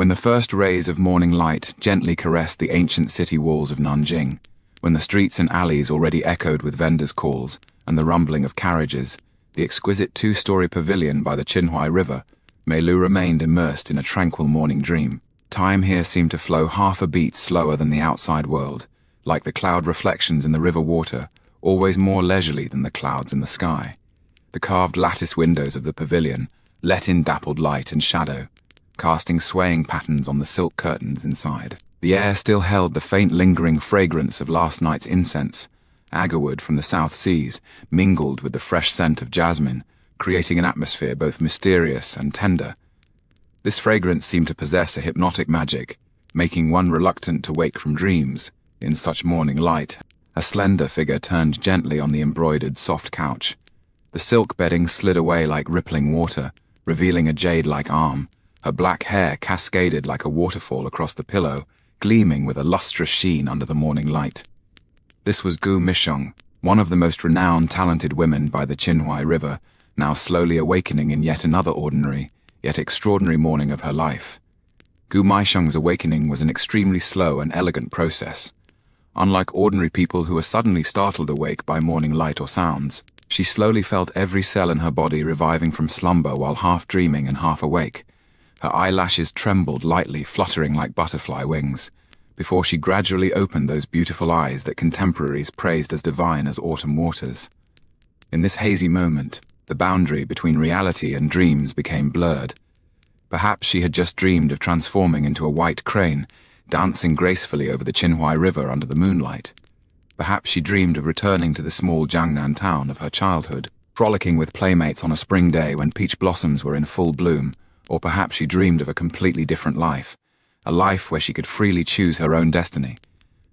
When the first rays of morning light gently caressed the ancient city walls of Nanjing, when the streets and alleys already echoed with vendors' calls and the rumbling of carriages, the exquisite two-story pavilion by the Qinhuai River, Meilu remained immersed in a tranquil morning dream. Time here seemed to flow half a beat slower than the outside world, like the cloud reflections in the river water, always more leisurely than the clouds in the sky. The carved lattice windows of the pavilion let in dappled light and shadow, casting swaying patterns on the silk curtains inside. The air still held the faint lingering fragrance of last night's incense. Agarwood from the South Seas mingled with the fresh scent of jasmine, creating an atmosphere both mysterious and tender. This fragrance seemed to possess a hypnotic magic, making one reluctant to wake from dreams. In such morning light, a slender figure turned gently on the embroidered soft couch. The silk bedding slid away like rippling water, revealing a jade-like arm. Her black hair cascaded like a waterfall across the pillow, gleaming with a lustrous sheen under the morning light. This was Gu Misheng, one of the most renowned talented women by the Qinhuai River, now slowly awakening in yet another ordinary, yet extraordinary morning of her life. Gu Misheng's awakening was an extremely slow and elegant process. Unlike ordinary people who are suddenly startled awake by morning light or sounds, she slowly felt every cell in her body reviving from slumber while half dreaming and half awake. Her eyelashes trembled lightly, fluttering like butterfly wings, before she gradually opened those beautiful eyes that contemporaries praised as divine as autumn waters. In this hazy moment, the boundary between reality and dreams became blurred. Perhaps she had just dreamed of transforming into a white crane, dancing gracefully over the Qinhuai River under the moonlight. Perhaps she dreamed of returning to the small Jiangnan town of her childhood, frolicking with playmates on a spring day when peach blossoms were in full bloom. Or perhaps she dreamed of a completely different life, a life where she could freely choose her own destiny.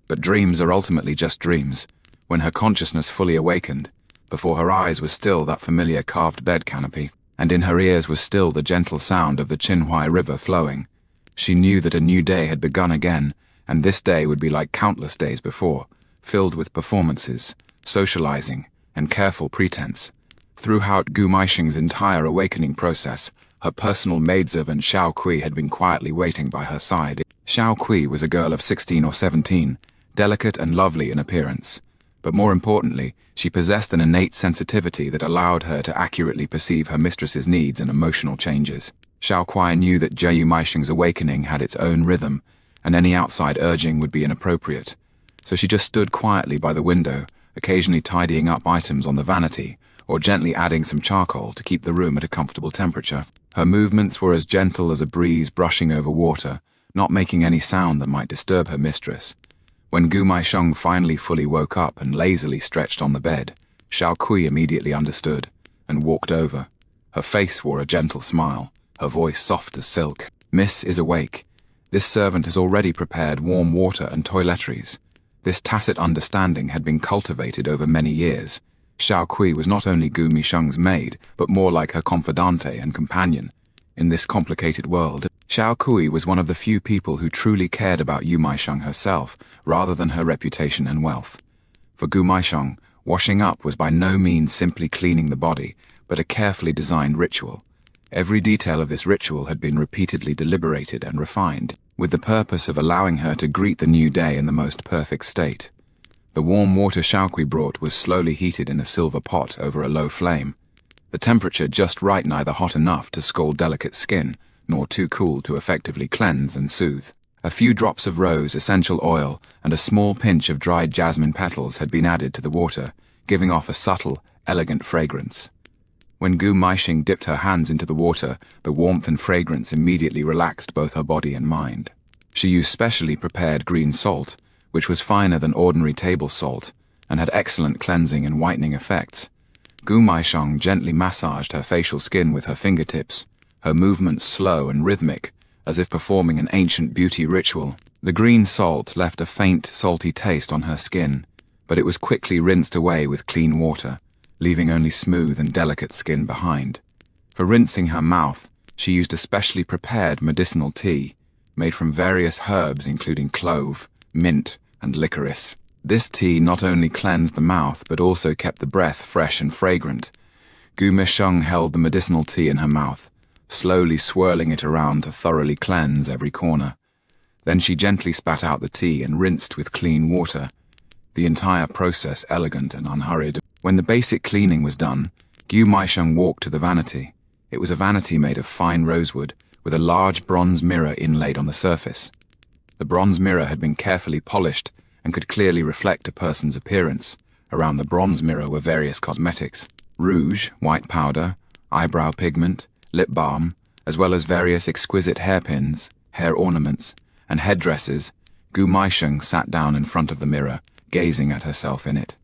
But dreams are ultimately just dreams. When her consciousness fully awakened, before her eyes was still that familiar carved bed canopy, and in her ears was still the gentle sound of the Qinhuai River flowing, she knew that a new day had begun again, and this day would be like countless days before, filled with performances, socializing, and careful pretense. Throughout Gu Misheng's entire awakening process, her personal maidservant Xiao Kui had been quietly waiting by her side. Xiao Kui was a girl of 16 or 17, delicate and lovely in appearance. But more importantly, she possessed an innate sensitivity that allowed her to accurately perceive her mistress's needs and emotional changes. Xiao Kui knew that Gu Misheng's awakening had its own rhythm, and any outside urging would be inappropriate. So she just stood quietly by the window, occasionally tidying up items on the vanity, or gently adding some charcoal to keep the room at a comfortable temperature. Her movements were as gentle as a breeze brushing over water, not making any sound that might disturb her mistress. When Gu Misheng finally fully woke up and lazily stretched on the bed, Xiao Kui immediately understood, and walked over. Her face wore a gentle smile, her voice soft as silk. "Miss is awake. This servant has already prepared warm water and toiletries." This tacit understanding had been cultivated over many years. Xiao Kui was not only Gu Misheng's maid, but more like her confidante and companion. In this complicated world, Xiao Kui was one of the few people who truly cared about Gu Misheng herself, rather than her reputation and wealth. For Gu Misheng, washing up was by no means simply cleaning the body, but a carefully designed ritual. Every detail of this ritual had been repeatedly deliberated and refined, with the purpose of allowing her to greet the new day in the most perfect state. The warm water Xiao Kui brought was slowly heated in a silver pot over a low flame, the temperature just right, neither hot enough to scald delicate skin, nor too cool to effectively cleanse and soothe. A few drops of rose essential oil and a small pinch of dried jasmine petals had been added to the water, giving off a subtle, elegant fragrance. When Gu Misheng dipped her hands into the water, the warmth and fragrance immediately relaxed both her body and mind. She used specially prepared green salt, which was finer than ordinary table salt, and had excellent cleansing and whitening effects. Gu Misheng gently massaged her facial skin with her fingertips, her movements slow and rhythmic, as if performing an ancient beauty ritual. The green salt left a faint, salty taste on her skin, but it was quickly rinsed away with clean water, leaving only smooth and delicate skin behind. For rinsing her mouth, she used a specially prepared medicinal tea, made from various herbs including clove, mint, and licorice. This tea not only cleansed the mouth but also kept the breath fresh and fragrant. Gu Misheng held the medicinal tea in her mouth, slowly swirling it around to thoroughly cleanse every corner. Then she gently spat out the tea and rinsed with clean water, the entire process elegant and unhurried. When the basic cleaning was done, Gu Maisheng walked to the vanity. It was a vanity made of fine rosewood, with a large bronze mirror inlaid on the surface. The bronze mirror had been carefully polished and could clearly reflect a person's appearance. Around the bronze mirror were various cosmetics: rouge, white powder, eyebrow pigment, lip balm, as well as various exquisite hairpins, hair ornaments, and headdresses. Gu Maisheng sat down in front of the mirror, gazing at herself in it.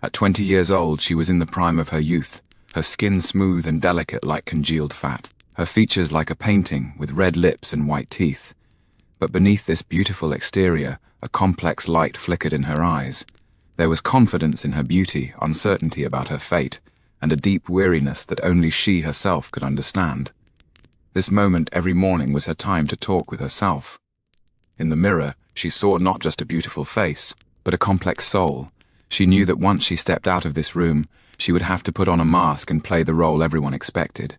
At 20 years old, she was in the prime of her youth, her skin smooth and delicate like congealed fat, her features like a painting with red lips and white teeth. But beneath this beautiful exterior, a complex light flickered in her eyes. There was confidence in her beauty, uncertainty about her fate, and a deep weariness that only she herself could understand. This moment every morning was her time to talk with herself. In the mirror, she saw not just a beautiful face, but a complex soul. She knew that once she stepped out of this room, she would have to put on a mask and play the role everyone expected.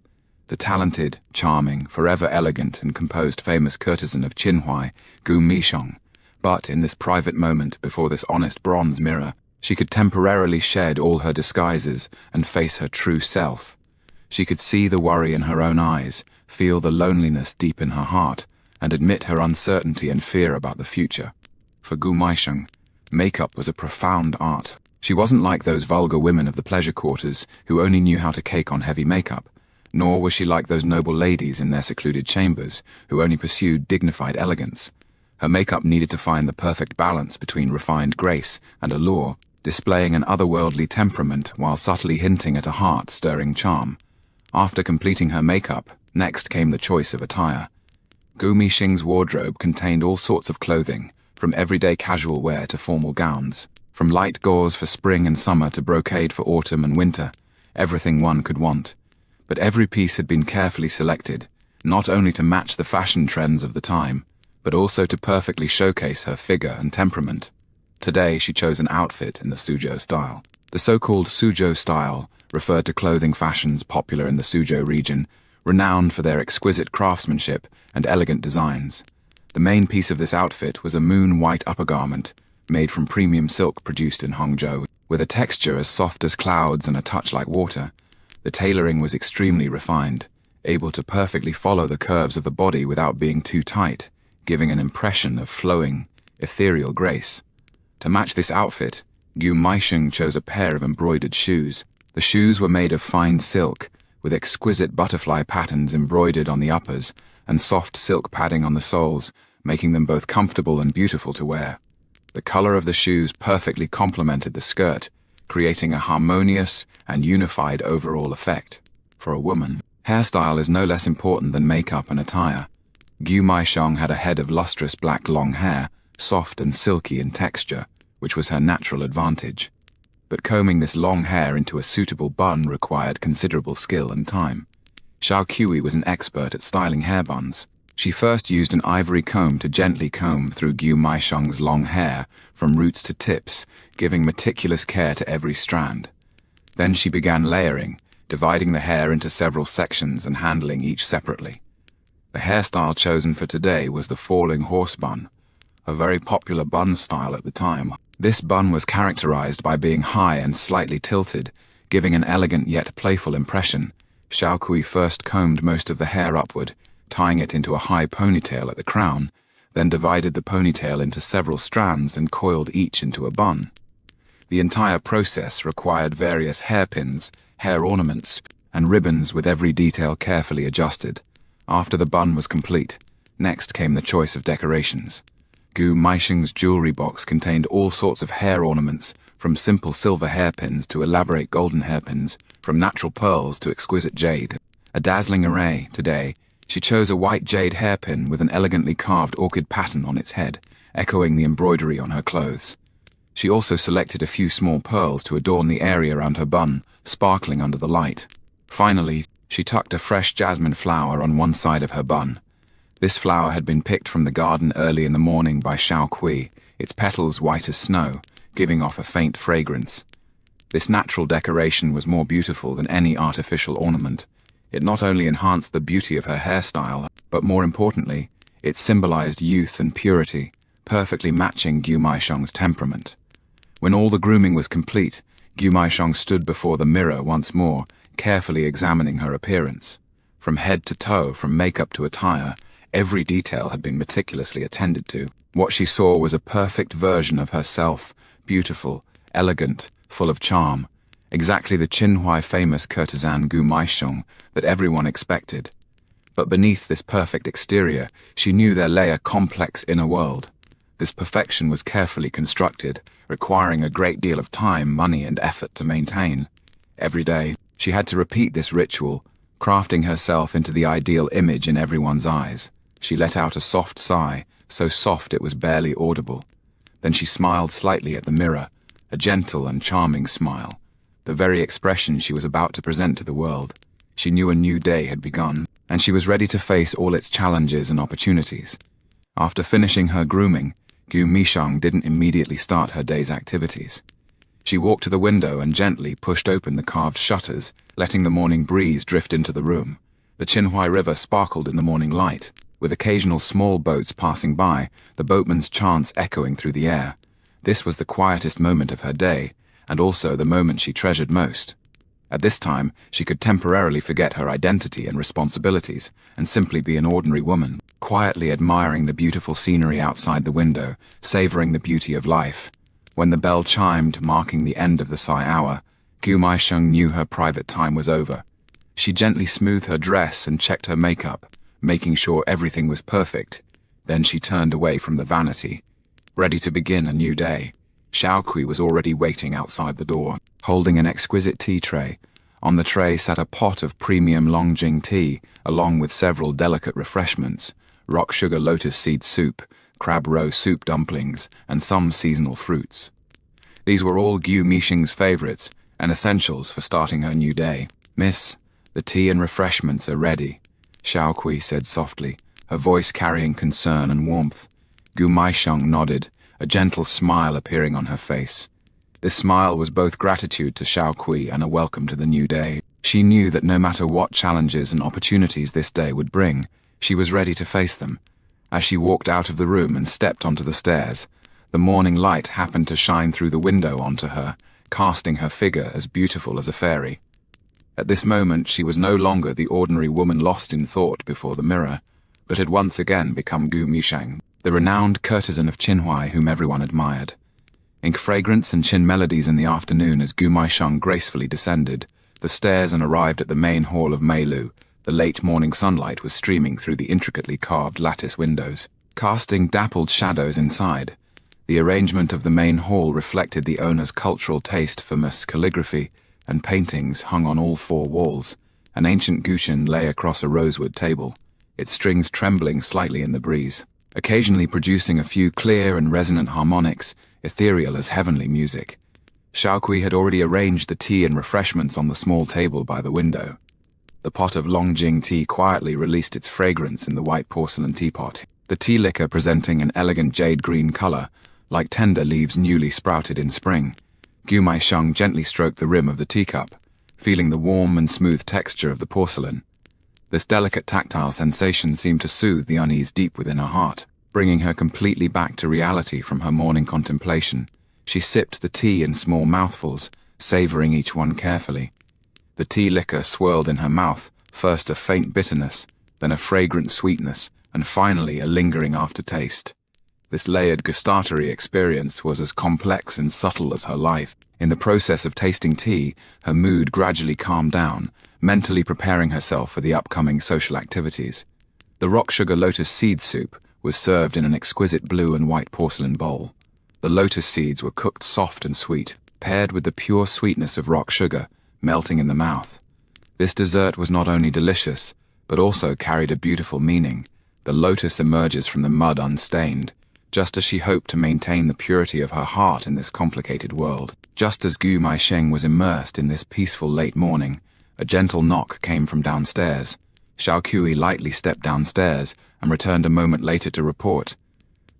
The talented, charming, forever elegant and composed famous courtesan of Qinhuai, Gu Maisheng. But in this private moment before this honest bronze mirror, she could temporarily shed all her disguises and face her true self. She could see the worry in her own eyes, feel the loneliness deep in her heart, and admit her uncertainty and fear about the future. For Gu Maisheng, makeup was a profound art. She wasn't like those vulgar women of the pleasure quarters who only knew how to cake on heavy makeup, nor was she like those noble ladies in their secluded chambers who only pursued dignified elegance. Her makeup needed to find the perfect balance between refined grace and allure, displaying an otherworldly temperament while subtly hinting at a heart-stirring charm. After completing her makeup, next came the choice of attire. Gu Maisheng's wardrobe contained all sorts of clothing, from everyday casual wear to formal gowns, from light gauze for spring and summer to brocade for autumn and winter, everything one could want. But every piece had been carefully selected, not only to match the fashion trends of the time, but also to perfectly showcase her figure and temperament. Today she chose an outfit in the Suzhou style. The so-called Suzhou style referred to clothing fashions popular in the Suzhou region, renowned for their exquisite craftsmanship and elegant designs. The main piece of this outfit was a moon-white upper garment, made from premium silk produced in Hangzhou, with a texture as soft as clouds and a touch like water. The tailoring was extremely refined, able to perfectly follow the curves of the body without being too tight, giving an impression of flowing, ethereal grace. To match this outfit, Gu Maisheng chose a pair of embroidered shoes. The shoes were made of fine silk, with exquisite butterfly patterns embroidered on the uppers and soft silk padding on the soles, making them both comfortable and beautiful to wear. The color of the shoes perfectly complemented the skirt, creating a harmonious and unified overall effect. For a woman, hairstyle is no less important than makeup and attire. Gu Maisheng had a head of lustrous black long hair, soft and silky in texture, which was her natural advantage. But combing this long hair into a suitable bun required considerable skill and time. Xiao Kui was an expert at styling hair buns. She first used an ivory comb to gently comb through Gu Maisheng's long hair from roots to tips, giving meticulous care to every strand. Then she began layering, dividing the hair into several sections and handling each separately. The hairstyle chosen for today was the falling horse bun, a very popular bun style at the time. This bun was characterized by being high and slightly tilted, giving an elegant yet playful impression. Xiao Kui first combed most of the hair upward, tying it into a high ponytail at the crown, then divided the ponytail into several strands and coiled each into a bun. The entire process required various hairpins, hair ornaments, and ribbons with every detail carefully adjusted. After the bun was complete, next came the choice of decorations. Gu Maisheng's jewelry box contained all sorts of hair ornaments, from simple silver hairpins to elaborate golden hairpins, from natural pearls to exquisite jade. A dazzling array. Today, she chose a white jade hairpin with an elegantly carved orchid pattern on its head, echoing the embroidery on her clothes. She also selected a few small pearls to adorn the area around her bun, sparkling under the light. Finally, she tucked a fresh jasmine flower on one side of her bun. This flower had been picked from the garden early in the morning by Xiao Kui, its petals white as snow, giving off a faint fragrance. This natural decoration was more beautiful than any artificial ornament. It not only enhanced the beauty of her hairstyle, but more importantly, it symbolized youth and purity, perfectly matching Gu Maisheng's temperament. When all the grooming was complete, Gu Maisheng stood before the mirror once more, carefully examining her appearance. From head to toe, from makeup to attire, every detail had been meticulously attended to. What she saw was a perfect version of herself, beautiful, elegant, full of charm, exactly the Qinhuai famous courtesan Gu Maisheng that everyone expected. But beneath this perfect exterior, she knew there lay a complex inner world. This perfection was carefully constructed, requiring a great deal of time, money, and effort to maintain. Every day, she had to repeat this ritual, crafting herself into the ideal image in everyone's eyes. She let out a soft sigh, so soft it was barely audible. Then she smiled slightly at the mirror, a gentle and charming smile, the very expression she was about to present to the world. She knew a new day had begun, and she was ready to face all its challenges and opportunities. After finishing her grooming, Gu Maisheng didn't immediately start her day's activities. She walked to the window and gently pushed open the carved shutters, letting the morning breeze drift into the room. The Qinhuai River sparkled in the morning light, with occasional small boats passing by, the boatman's chants echoing through the air. This was the quietest moment of her day, and also the moment she treasured most. At this time, she could temporarily forget her identity and responsibilities, and simply be an ordinary woman, quietly admiring the beautiful scenery outside the window, savoring the beauty of life. When the bell chimed, marking the end of the Sai hour, Gu Maisheng knew her private time was over. She gently smoothed her dress and checked her makeup, making sure everything was perfect. Then she turned away from the vanity, ready to begin a new day. Xiaokui was already waiting outside the door, holding an exquisite tea tray. On the tray sat a pot of premium Longjing tea, along with several delicate refreshments, rock sugar lotus seed soup, crab roe soup dumplings, and some seasonal fruits. These were all Gu Maisheng's favorites and essentials for starting her new day. "Miss, the tea and refreshments are ready," Xiaokui said softly, her voice carrying concern and warmth. Gu Maisheng nodded, a gentle smile appearing on her face. This smile was both gratitude to Xiaokui and a welcome to the new day. She knew that no matter what challenges and opportunities this day would bring, she was ready to face them. As she walked out of the room and stepped onto the stairs, the morning light happened to shine through the window onto her, casting her figure as beautiful as a fairy. At this moment, she was no longer the ordinary woman lost in thought before the mirror, but had once again become Gu Maisheng, the renowned courtesan of Qinhuai whom everyone admired. Ink fragrance and Qin melodies in the afternoon as Gu Maisheng gracefully descended the stairs and arrived at the main hall of Meilu. The late morning sunlight was streaming through the intricately carved lattice windows, casting dappled shadows inside. The arrangement of the main hall reflected the owner's cultural taste for calligraphy, and paintings hung on all four walls. An ancient guqin lay across a rosewood table, its strings trembling slightly in the breeze, occasionally producing a few clear and resonant harmonics, ethereal as heavenly music. Xiaokui had already arranged the tea and refreshments on the small table by the window. The pot of Longjing tea quietly released its fragrance in the white porcelain teapot, the tea liquor presenting an elegant jade-green color, like tender leaves newly sprouted in spring. Gu Maisheng gently stroked the rim of the teacup, feeling the warm and smooth texture of the porcelain. This delicate tactile sensation seemed to soothe the unease deep within her heart, bringing her completely back to reality from her morning contemplation. She sipped the tea in small mouthfuls, savoring each one carefully. The tea liquor swirled in her mouth, first a faint bitterness, then a fragrant sweetness, and finally a lingering aftertaste. This layered gustatory experience was as complex and subtle as her life. In the process of tasting tea, her mood gradually calmed down, mentally preparing herself for the upcoming social activities. The rock sugar lotus seed soup was served in an exquisite blue and white porcelain bowl. The lotus seeds were cooked soft and sweet, paired with the pure sweetness of rock sugar, melting in the mouth. This dessert was not only delicious, but also carried a beautiful meaning. The lotus emerges from the mud unstained, just as she hoped to maintain the purity of her heart in this complicated world. Just as Gu Maisheng was immersed in this peaceful late morning, a gentle knock came from downstairs. Xiaokui lightly stepped downstairs and returned a moment later to report,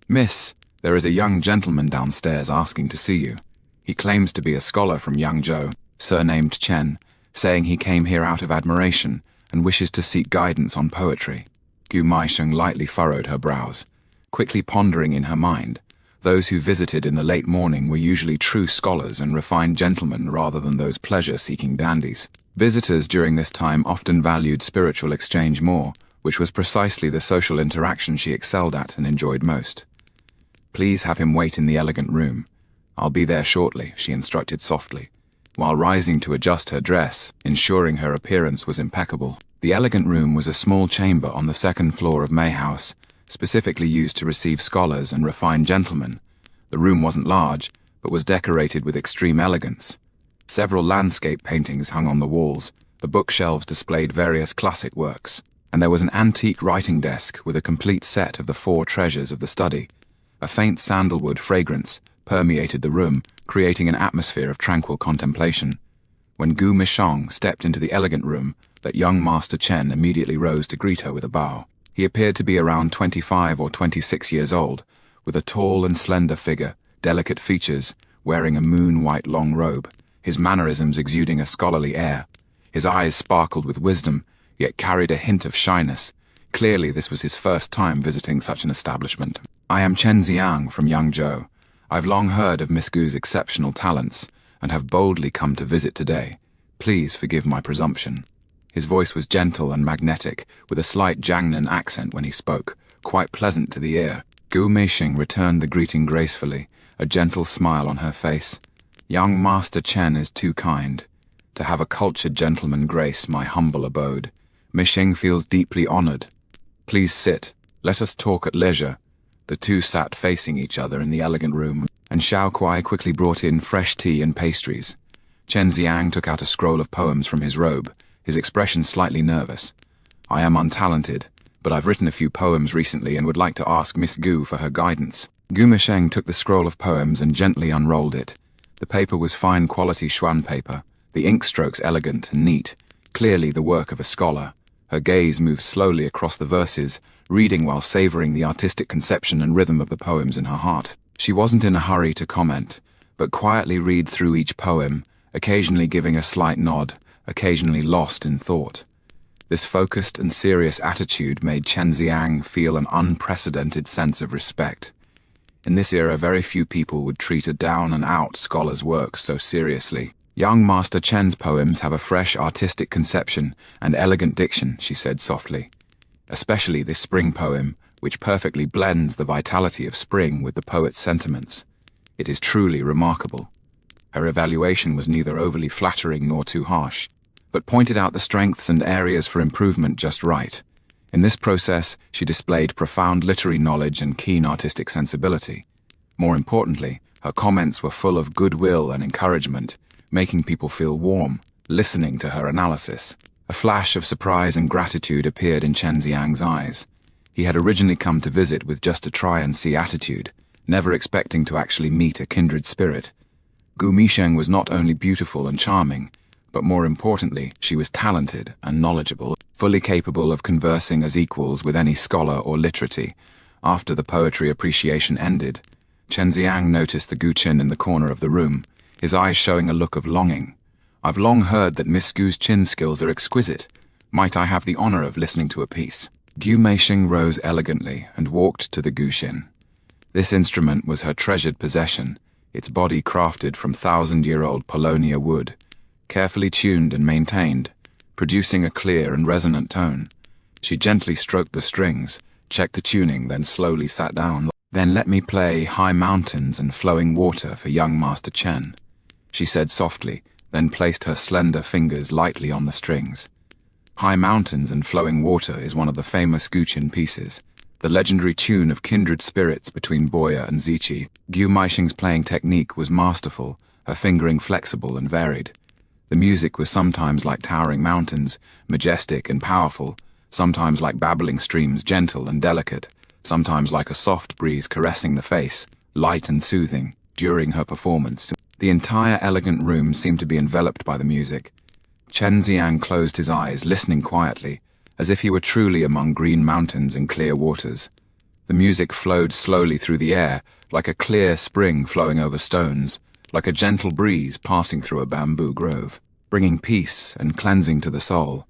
"Miss, there is a young gentleman downstairs asking to see you. He claims to be a scholar from Yangzhou, surnamed Chen, saying he came here out of admiration and wishes to seek guidance on poetry. Gu Maisheng lightly furrowed her brows, quickly pondering in her mind. Those who visited in the late morning were usually true scholars and refined gentlemen rather than those pleasure-seeking dandies. Visitors during this time often valued spiritual exchange more, which was precisely the social interaction she excelled at and enjoyed most. "Please have him wait in the elegant room. I'll be there shortly," she instructed softly, while rising to adjust her dress, ensuring her appearance was impeccable. The elegant room was a small chamber on the second floor of May House, specifically used to receive scholars and refined gentlemen. The room wasn't large, but was decorated with extreme elegance. Several landscape paintings hung on the walls, the bookshelves displayed various classic works, and there was an antique writing desk with a complete set of the 4 treasures of the study. A faint sandalwood fragrance permeated the room, creating an atmosphere of tranquil contemplation. When Gu Misheng stepped into the elegant room, that young Master Chen immediately rose to greet her with a bow. He appeared to be around 25 or 26 years old, with a tall and slender figure, delicate features, wearing a moon-white long robe, his mannerisms exuding a scholarly air. His eyes sparkled with wisdom, yet carried a hint of shyness. Clearly this was his first time visiting such an establishment. "I am Chen Xiang from Yangzhou. I've long heard of Miss Gu's exceptional talents, and have boldly come to visit today. Please forgive my presumption." His voice was gentle and magnetic, with a slight Jiangnan accent when he spoke, quite pleasant to the ear. Gu Meisheng returned the greeting gracefully, a gentle smile on her face. "Young Master Chen is too kind. To have a cultured gentleman grace my humble abode. Meisheng feels deeply honored. Please sit. Let us talk at leisure." The two sat facing each other in the elegant room, and Xiao Kuai quickly brought in fresh tea and pastries. Chen Xiang took out a scroll of poems from his robe, his expression slightly nervous. "I am untalented, but I've written a few poems recently and would like to ask Miss Gu for her guidance." Gu Meisheng took the scroll of poems and gently unrolled it. The paper was fine quality Xuan paper, the ink strokes elegant and neat, clearly the work of a scholar. Her gaze moved slowly across the verses, reading while savoring the artistic conception and rhythm of the poems in her heart. She wasn't in a hurry to comment, but quietly read through each poem, occasionally giving a slight nod, occasionally lost in thought. This focused and serious attitude made Chen Xiang feel an unprecedented sense of respect. In this era, very few people would treat a down-and-out scholar's works so seriously. "Young Master Chen's poems have a fresh artistic conception and elegant diction," she said softly. "Especially this spring poem, which perfectly blends the vitality of spring with the poet's sentiments. It is truly remarkable." Her evaluation was neither overly flattering nor too harsh, but pointed out the strengths and areas for improvement just right. In this process, she displayed profound literary knowledge and keen artistic sensibility. More importantly, her comments were full of goodwill and encouragement, making people feel warm, listening to her analysis. A flash of surprise and gratitude appeared in Chen Xiang's eyes. He had originally come to visit with just a try-and-see attitude, never expecting to actually meet a kindred spirit. Gu Meisheng was not only beautiful and charming, but more importantly, she was talented and knowledgeable, fully capable of conversing as equals with any scholar or literati. After the poetry appreciation ended, Chen Xiang noticed the Guqin in the corner of the room, his eyes showing a look of longing. "I've long heard that Miss Gu's chin skills are exquisite. Might I have the honor of listening to a piece?" Gu Meisheng rose elegantly and walked to the Guqin. This instrument was her treasured possession, its body crafted from 1,000-year-old Polonia wood, carefully tuned and maintained, producing a clear and resonant tone. She gently stroked the strings, checked the tuning, then slowly sat down. "Then let me play High Mountains and Flowing Water for young Master Chen," she said softly, then placed her slender fingers lightly on the strings. High Mountains and Flowing Water is one of the famous Guqin pieces, the legendary tune of kindred spirits between Boya and Ziqi. Gu Meisheng's playing technique was masterful, her fingering flexible and varied. The music was sometimes like towering mountains, majestic and powerful, sometimes like babbling streams, gentle and delicate, sometimes like a soft breeze caressing the face, light and soothing. During her performance, the entire elegant room seemed to be enveloped by the music. Chen Xiang closed his eyes, listening quietly, as if he were truly among green mountains and clear waters. The music flowed slowly through the air, like a clear spring flowing over stones, like a gentle breeze passing through a bamboo grove, bringing peace and cleansing to the soul.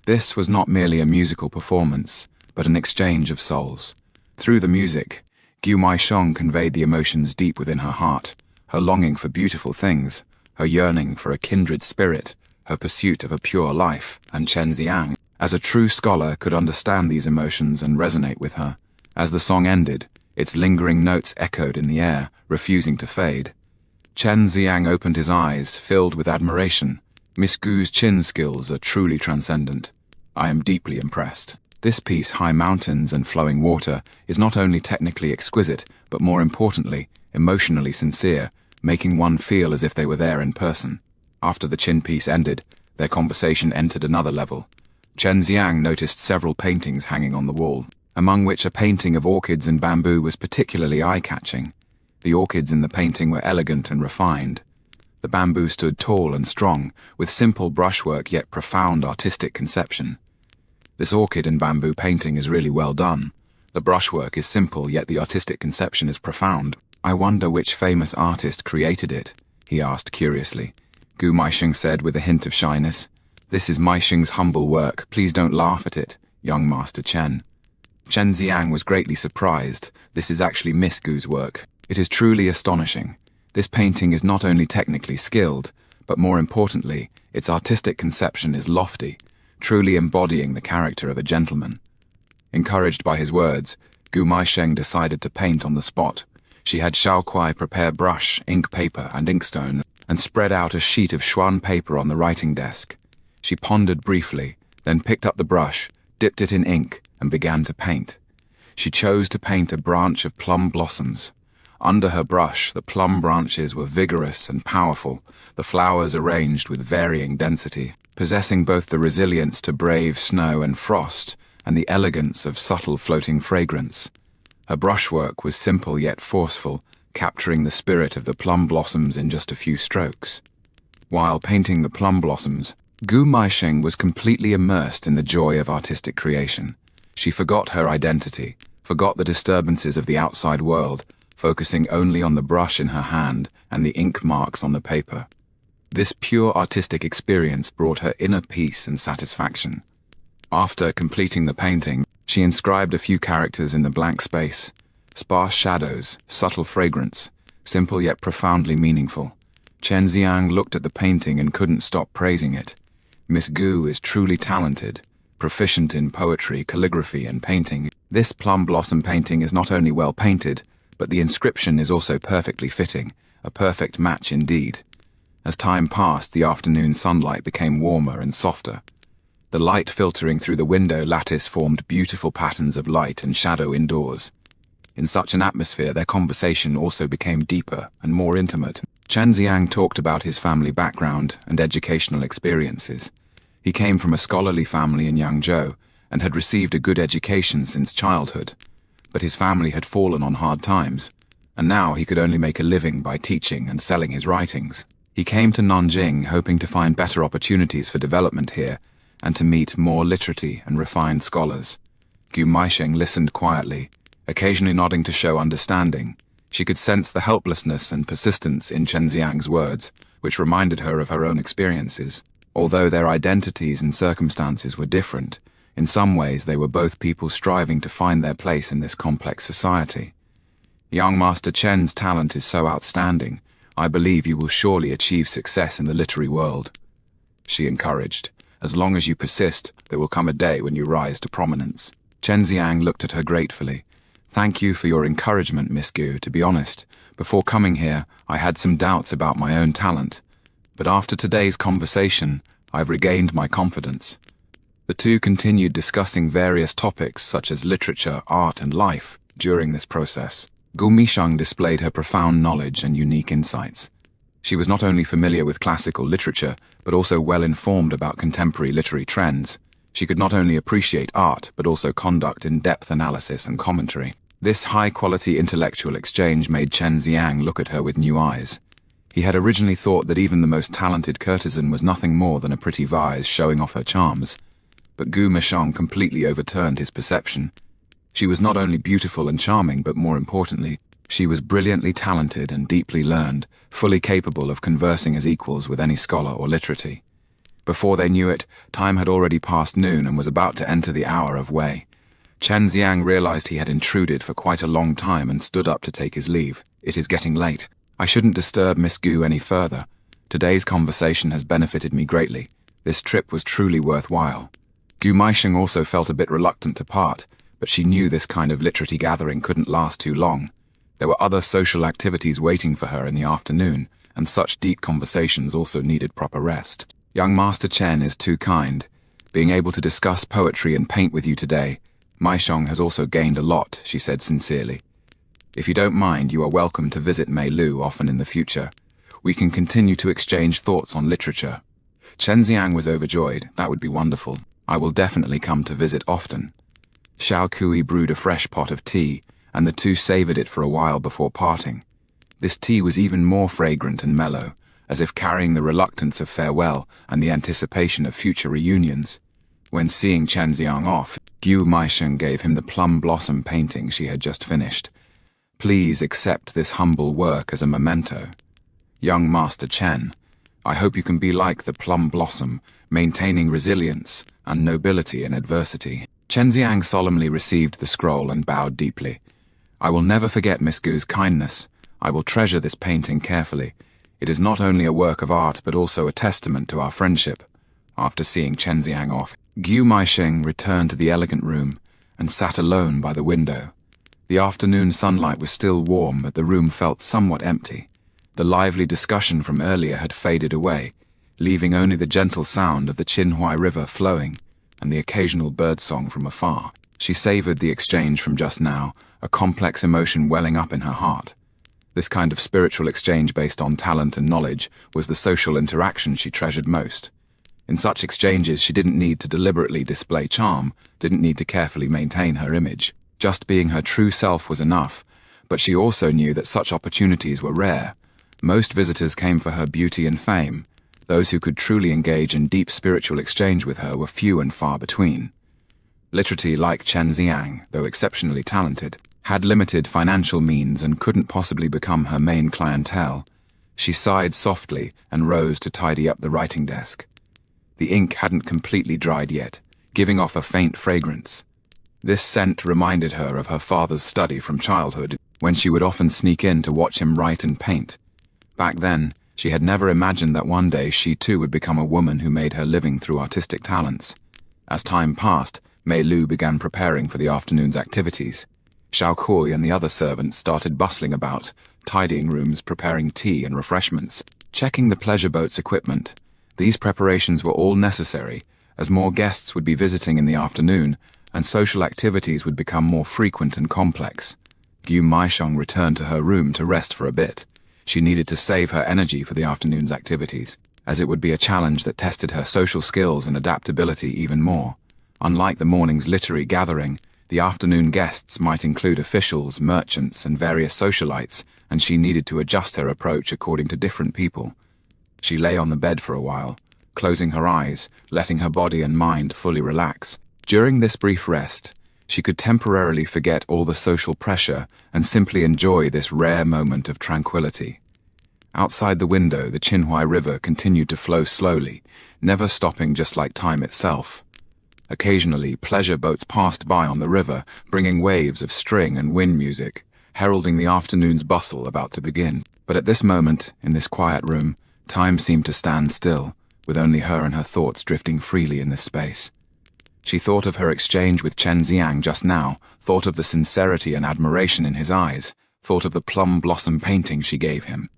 This was not merely a musical performance, but an exchange of souls. Through the music, Gu Maisheng conveyed the emotions deep within her heart, her longing for beautiful things, her yearning for a kindred spirit, her pursuit of a pure life, and Chen Xiang, as a true scholar, could understand these emotions and resonate with her. As the song ended, its lingering notes echoed in the air, refusing to fade. Chen Xiang opened his eyes, filled with admiration. Miss Gu's chin skills are truly transcendent. I am deeply impressed. This piece, High Mountains and Flowing Water, is not only technically exquisite, but more importantly, emotionally sincere, making one feel as if they were there in person. After the chin piece ended, their conversation entered another level. Chen Xiang noticed several paintings hanging on the wall, among which a painting of orchids in bamboo was particularly eye-catching. The orchids in the painting were elegant and refined. The bamboo stood tall and strong, with simple brushwork yet profound artistic conception. This orchid in bamboo painting is really well done. The brushwork is simple, yet the artistic conception is profound. I wonder which famous artist created it, he asked curiously. Gu Maisheng said with a hint of shyness. This is Maisheng's humble work, please don't laugh at it, young Master Chen. Chen Xiang was greatly surprised. This is actually Miss Gu's work. It is truly astonishing. This painting is not only technically skilled, but more importantly, its artistic conception is lofty, truly embodying the character of a gentleman. Encouraged by his words, Gu Maisheng decided to paint on the spot. She had Xiao Kuai prepare brush, ink paper, and inkstone, and spread out a sheet of Xuan paper on the writing desk. She pondered briefly, then picked up the brush, dipped it in ink, and began to paint. She chose to paint a branch of plum blossoms. Under her brush, the plum branches were vigorous and powerful, the flowers arranged with varying density, possessing both the resilience to brave snow and frost and the elegance of subtle floating fragrance. Her brushwork was simple yet forceful, capturing the spirit of the plum blossoms in just a few strokes. While painting the plum blossoms, Gu Maisheng was completely immersed in the joy of artistic creation. She forgot her identity, forgot the disturbances of the outside world, focusing only on the brush in her hand and the ink marks on the paper. This pure artistic experience brought her inner peace and satisfaction. After completing the painting, she inscribed a few characters in the blank space. Sparse shadows, subtle fragrance, simple yet profoundly meaningful. Chen Xiang looked at the painting and couldn't stop praising it. Miss Gu is truly talented, proficient in poetry, calligraphy, and painting. This plum blossom painting is not only well painted, but the inscription is also perfectly fitting, a perfect match indeed. As time passed, the afternoon sunlight became warmer and softer. The light filtering through the window lattice formed beautiful patterns of light and shadow indoors. In such an atmosphere, their conversation also became deeper and more intimate. Chen Xiang talked about his family background and educational experiences. He came from a scholarly family in Yangzhou and had received a good education since childhood. But his family had fallen on hard times, and now he could only make a living by teaching and selling his writings. He came to Nanjing hoping to find better opportunities for development here and to meet more literate and refined scholars. Gu Maisheng listened quietly, occasionally nodding to show understanding. She could sense the helplessness and persistence in Chen Xiang's words, which reminded her of her own experiences. Although their identities and circumstances were different, in some ways they were both people striving to find their place in this complex society. Young Master Chen's talent is so outstanding. I believe you will surely achieve success in the literary world. She encouraged. As long as you persist, there will come a day when you rise to prominence. Chen Xiang looked at her gratefully. Thank you for your encouragement, Miss Gu. To be honest, before coming here, I had some doubts about my own talent. But after today's conversation, I've regained my confidence. The two continued discussing various topics such as literature, art, and life during this process. Gu Maisheng displayed her profound knowledge and unique insights. She was not only familiar with classical literature, but also well-informed about contemporary literary trends. She could not only appreciate art, but also conduct in-depth analysis and commentary. This high-quality intellectual exchange made Chen Xiang look at her with new eyes. He had originally thought that even the most talented courtesan was nothing more than a pretty vase showing off her charms. But Gu Maisheng completely overturned his perception. She was not only beautiful and charming, but more importantly, she was brilliantly talented and deeply learned, fully capable of conversing as equals with any scholar or literati. Before they knew it, time had already passed noon and was about to enter the hour of Wei. Chen Xiang realized he had intruded for quite a long time and stood up to take his leave. It is getting late. I shouldn't disturb Miss Gu any further. Today's conversation has benefited me greatly. This trip was truly worthwhile. Gu Maisheng also felt a bit reluctant to part, but she knew this kind of literary gathering couldn't last too long. There were other social activities waiting for her in the afternoon, and such deep conversations also needed proper rest. Young Master Chen is too kind. Being able to discuss poetry and paint with you today, Maisheng has also gained a lot, she said sincerely. If you don't mind, you are welcome to visit Mei Lu often in the future. We can continue to exchange thoughts on literature. Chen Xiang was overjoyed. That would be wonderful. I will definitely come to visit often. Xiao Kui brewed a fresh pot of tea, and the two savored it for a while before parting. This tea was even more fragrant and mellow, as if carrying the reluctance of farewell and the anticipation of future reunions. When seeing Chen Xiang off, Gu Maisheng gave him the plum blossom painting she had just finished. Please accept this humble work as a memento. Young Master Chen, I hope you can be like the plum blossom, maintaining resilience and nobility in adversity. Chen Xiang solemnly received the scroll and bowed deeply. I will never forget Miss Gu's kindness. I will treasure this painting carefully. It is not only a work of art but also a testament to our friendship. After seeing Chen Xiang off, Gu Maisheng returned to the elegant room and sat alone by the window. The afternoon sunlight was still warm, but the room felt somewhat empty. The lively discussion from earlier had faded away, leaving only the gentle sound of the Qinhuai River flowing and the occasional birdsong from afar. She savored the exchange from just now, a complex emotion welling up in her heart. This kind of spiritual exchange based on talent and knowledge was the social interaction she treasured most. In such exchanges, she didn't need to deliberately display charm, didn't need to carefully maintain her image. Just being her true self was enough, but she also knew that such opportunities were rare. Most visitors came for her beauty and fame. Those who could truly engage in deep spiritual exchange with her were few and far between. Literati, like Chen Xiang, though exceptionally talented, had limited financial means and couldn't possibly become her main clientele. She sighed softly and rose to tidy up the writing desk. The ink hadn't completely dried yet, giving off a faint fragrance. This scent reminded her of her father's study from childhood, when she would often sneak in to watch him write and paint. Back then, she had never imagined that one day she too would become a woman who made her living through artistic talents. As time passed, Mei Lu began preparing for the afternoon's activities. Xiao Kui and the other servants started bustling about, tidying rooms, preparing tea and refreshments, checking the pleasure boat's equipment. These preparations were all necessary, as more guests would be visiting in the afternoon, and social activities would become more frequent and complex. Gu Maisheng returned to her room to rest for a bit. She needed to save her energy for the afternoon's activities, as it would be a challenge that tested her social skills and adaptability even more. Unlike the morning's literary gathering, the afternoon guests might include officials, merchants, and various socialites, and she needed to adjust her approach according to different people. She lay on the bed for a while, closing her eyes, letting her body and mind fully relax. During this brief rest, she could temporarily forget all the social pressure and simply enjoy this rare moment of tranquility. Outside the window, the Qinhuai River continued to flow slowly, never stopping, just like time itself. Occasionally, pleasure boats passed by on the river, bringing waves of string and wind music, heralding the afternoon's bustle about to begin. But at this moment, in this quiet room, time seemed to stand still, with only her and her thoughts drifting freely in this space. She thought of her exchange with Chen Xiang just now, thought of the sincerity and admiration in his eyes, thought of the plum blossom painting she gave him.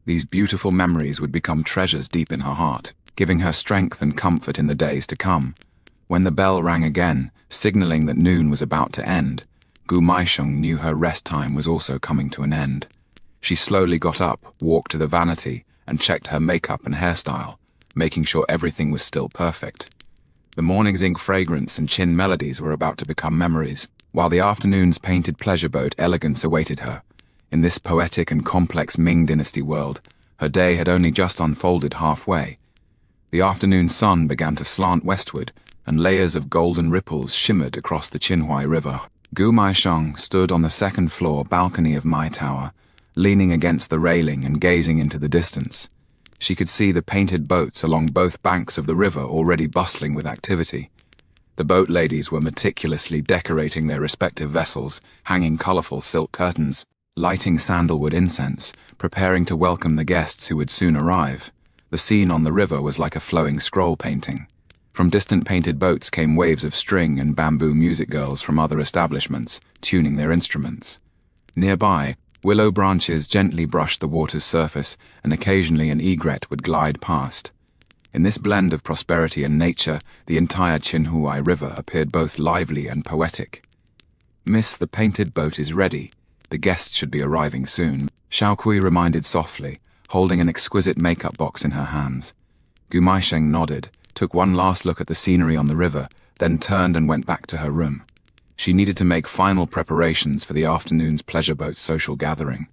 These beautiful memories would become treasures deep in her heart, giving her strength and comfort in the days to come. When the bell rang again, signaling that noon was about to end, Gu Maisheng knew her rest time was also coming to an end. She slowly got up, walked to the vanity, and checked her makeup and hairstyle, making sure everything was still perfect. The morning's ink fragrance and chin melodies were about to become memories, while the afternoon's painted pleasure boat elegance awaited her. In this poetic and complex Ming Dynasty world, her day had only just unfolded halfway. The afternoon sun began to slant westward, and layers of golden ripples shimmered across the Qinhuai River. Gu Maisheng stood on the second-floor balcony of my tower, leaning against the railing and gazing into the distance. She could see the painted boats along both banks of the river already bustling with activity. The boat ladies were meticulously decorating their respective vessels, hanging colorful silk curtains, lighting sandalwood incense, preparing to welcome the guests who would soon arrive. The scene on the river was like a flowing scroll painting. From distant painted boats came waves of string and bamboo music girls from other establishments, tuning their instruments. Nearby, willow branches gently brushed the water's surface, and occasionally an egret would glide past. In this blend of prosperity and nature, the entire Qinhuai River appeared both lively and poetic. "Miss, the painted boat is ready. The guests should be arriving soon," Xiaokui reminded softly, holding an exquisite makeup box in her hands. Gu Maisheng nodded, took one last look at the scenery on the river, then turned and went back to her room. She needed to make final preparations for the afternoon's pleasure boat social gathering.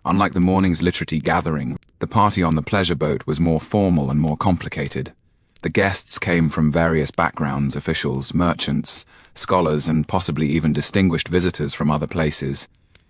Unlike the morning's literary gathering, the party on the pleasure boat was more formal and more complicated. The guests came from various backgrounds: officials, merchants, scholars, and possibly even distinguished visitors from other places.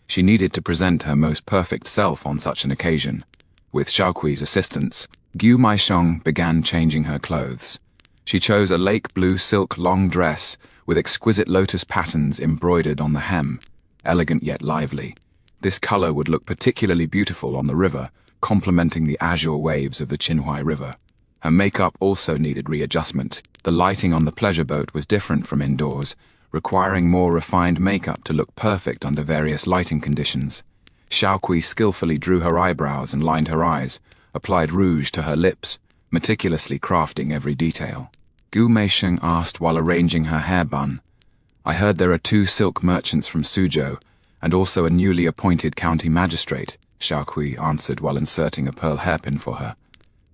She needed to present her most perfect self on such an occasion. With Xiaokui's assistance, Gu Maisheng began changing her clothes. She chose a lake blue silk long dress with exquisite lotus patterns embroidered on the hem, elegant yet lively. This color would look particularly beautiful on the river, complementing the azure waves of the Qinhuai River. Her makeup also needed readjustment. The lighting on the pleasure boat was different from indoors, requiring more refined makeup to look perfect under various lighting conditions. Xiaokui skillfully drew her eyebrows and lined her eyes, applied rouge to her lips, meticulously crafting every detail. Gu Meisheng asked while arranging her hair bun, "I heard there are 2 silk merchants from Suzhou, and also a newly appointed county magistrate," Xiaokui answered while inserting a pearl hairpin for her.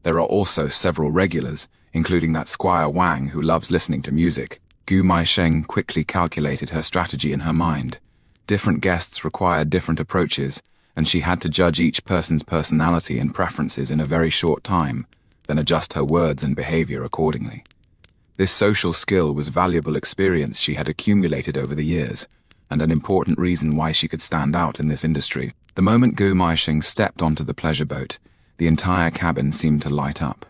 "There are also several regulars, including that Squire Wang who loves listening to music." Gu Maisheng quickly calculated her strategy in her mind. Different guests required different approaches, and she had to judge each person's personality and preferences in a very short time, then adjust her words and behavior accordingly. This social skill was valuable experience she had accumulated over the years, and an important reason why she could stand out in this industry. The moment Gu Maisheng stepped onto the pleasure boat, the entire cabin seemed to light up.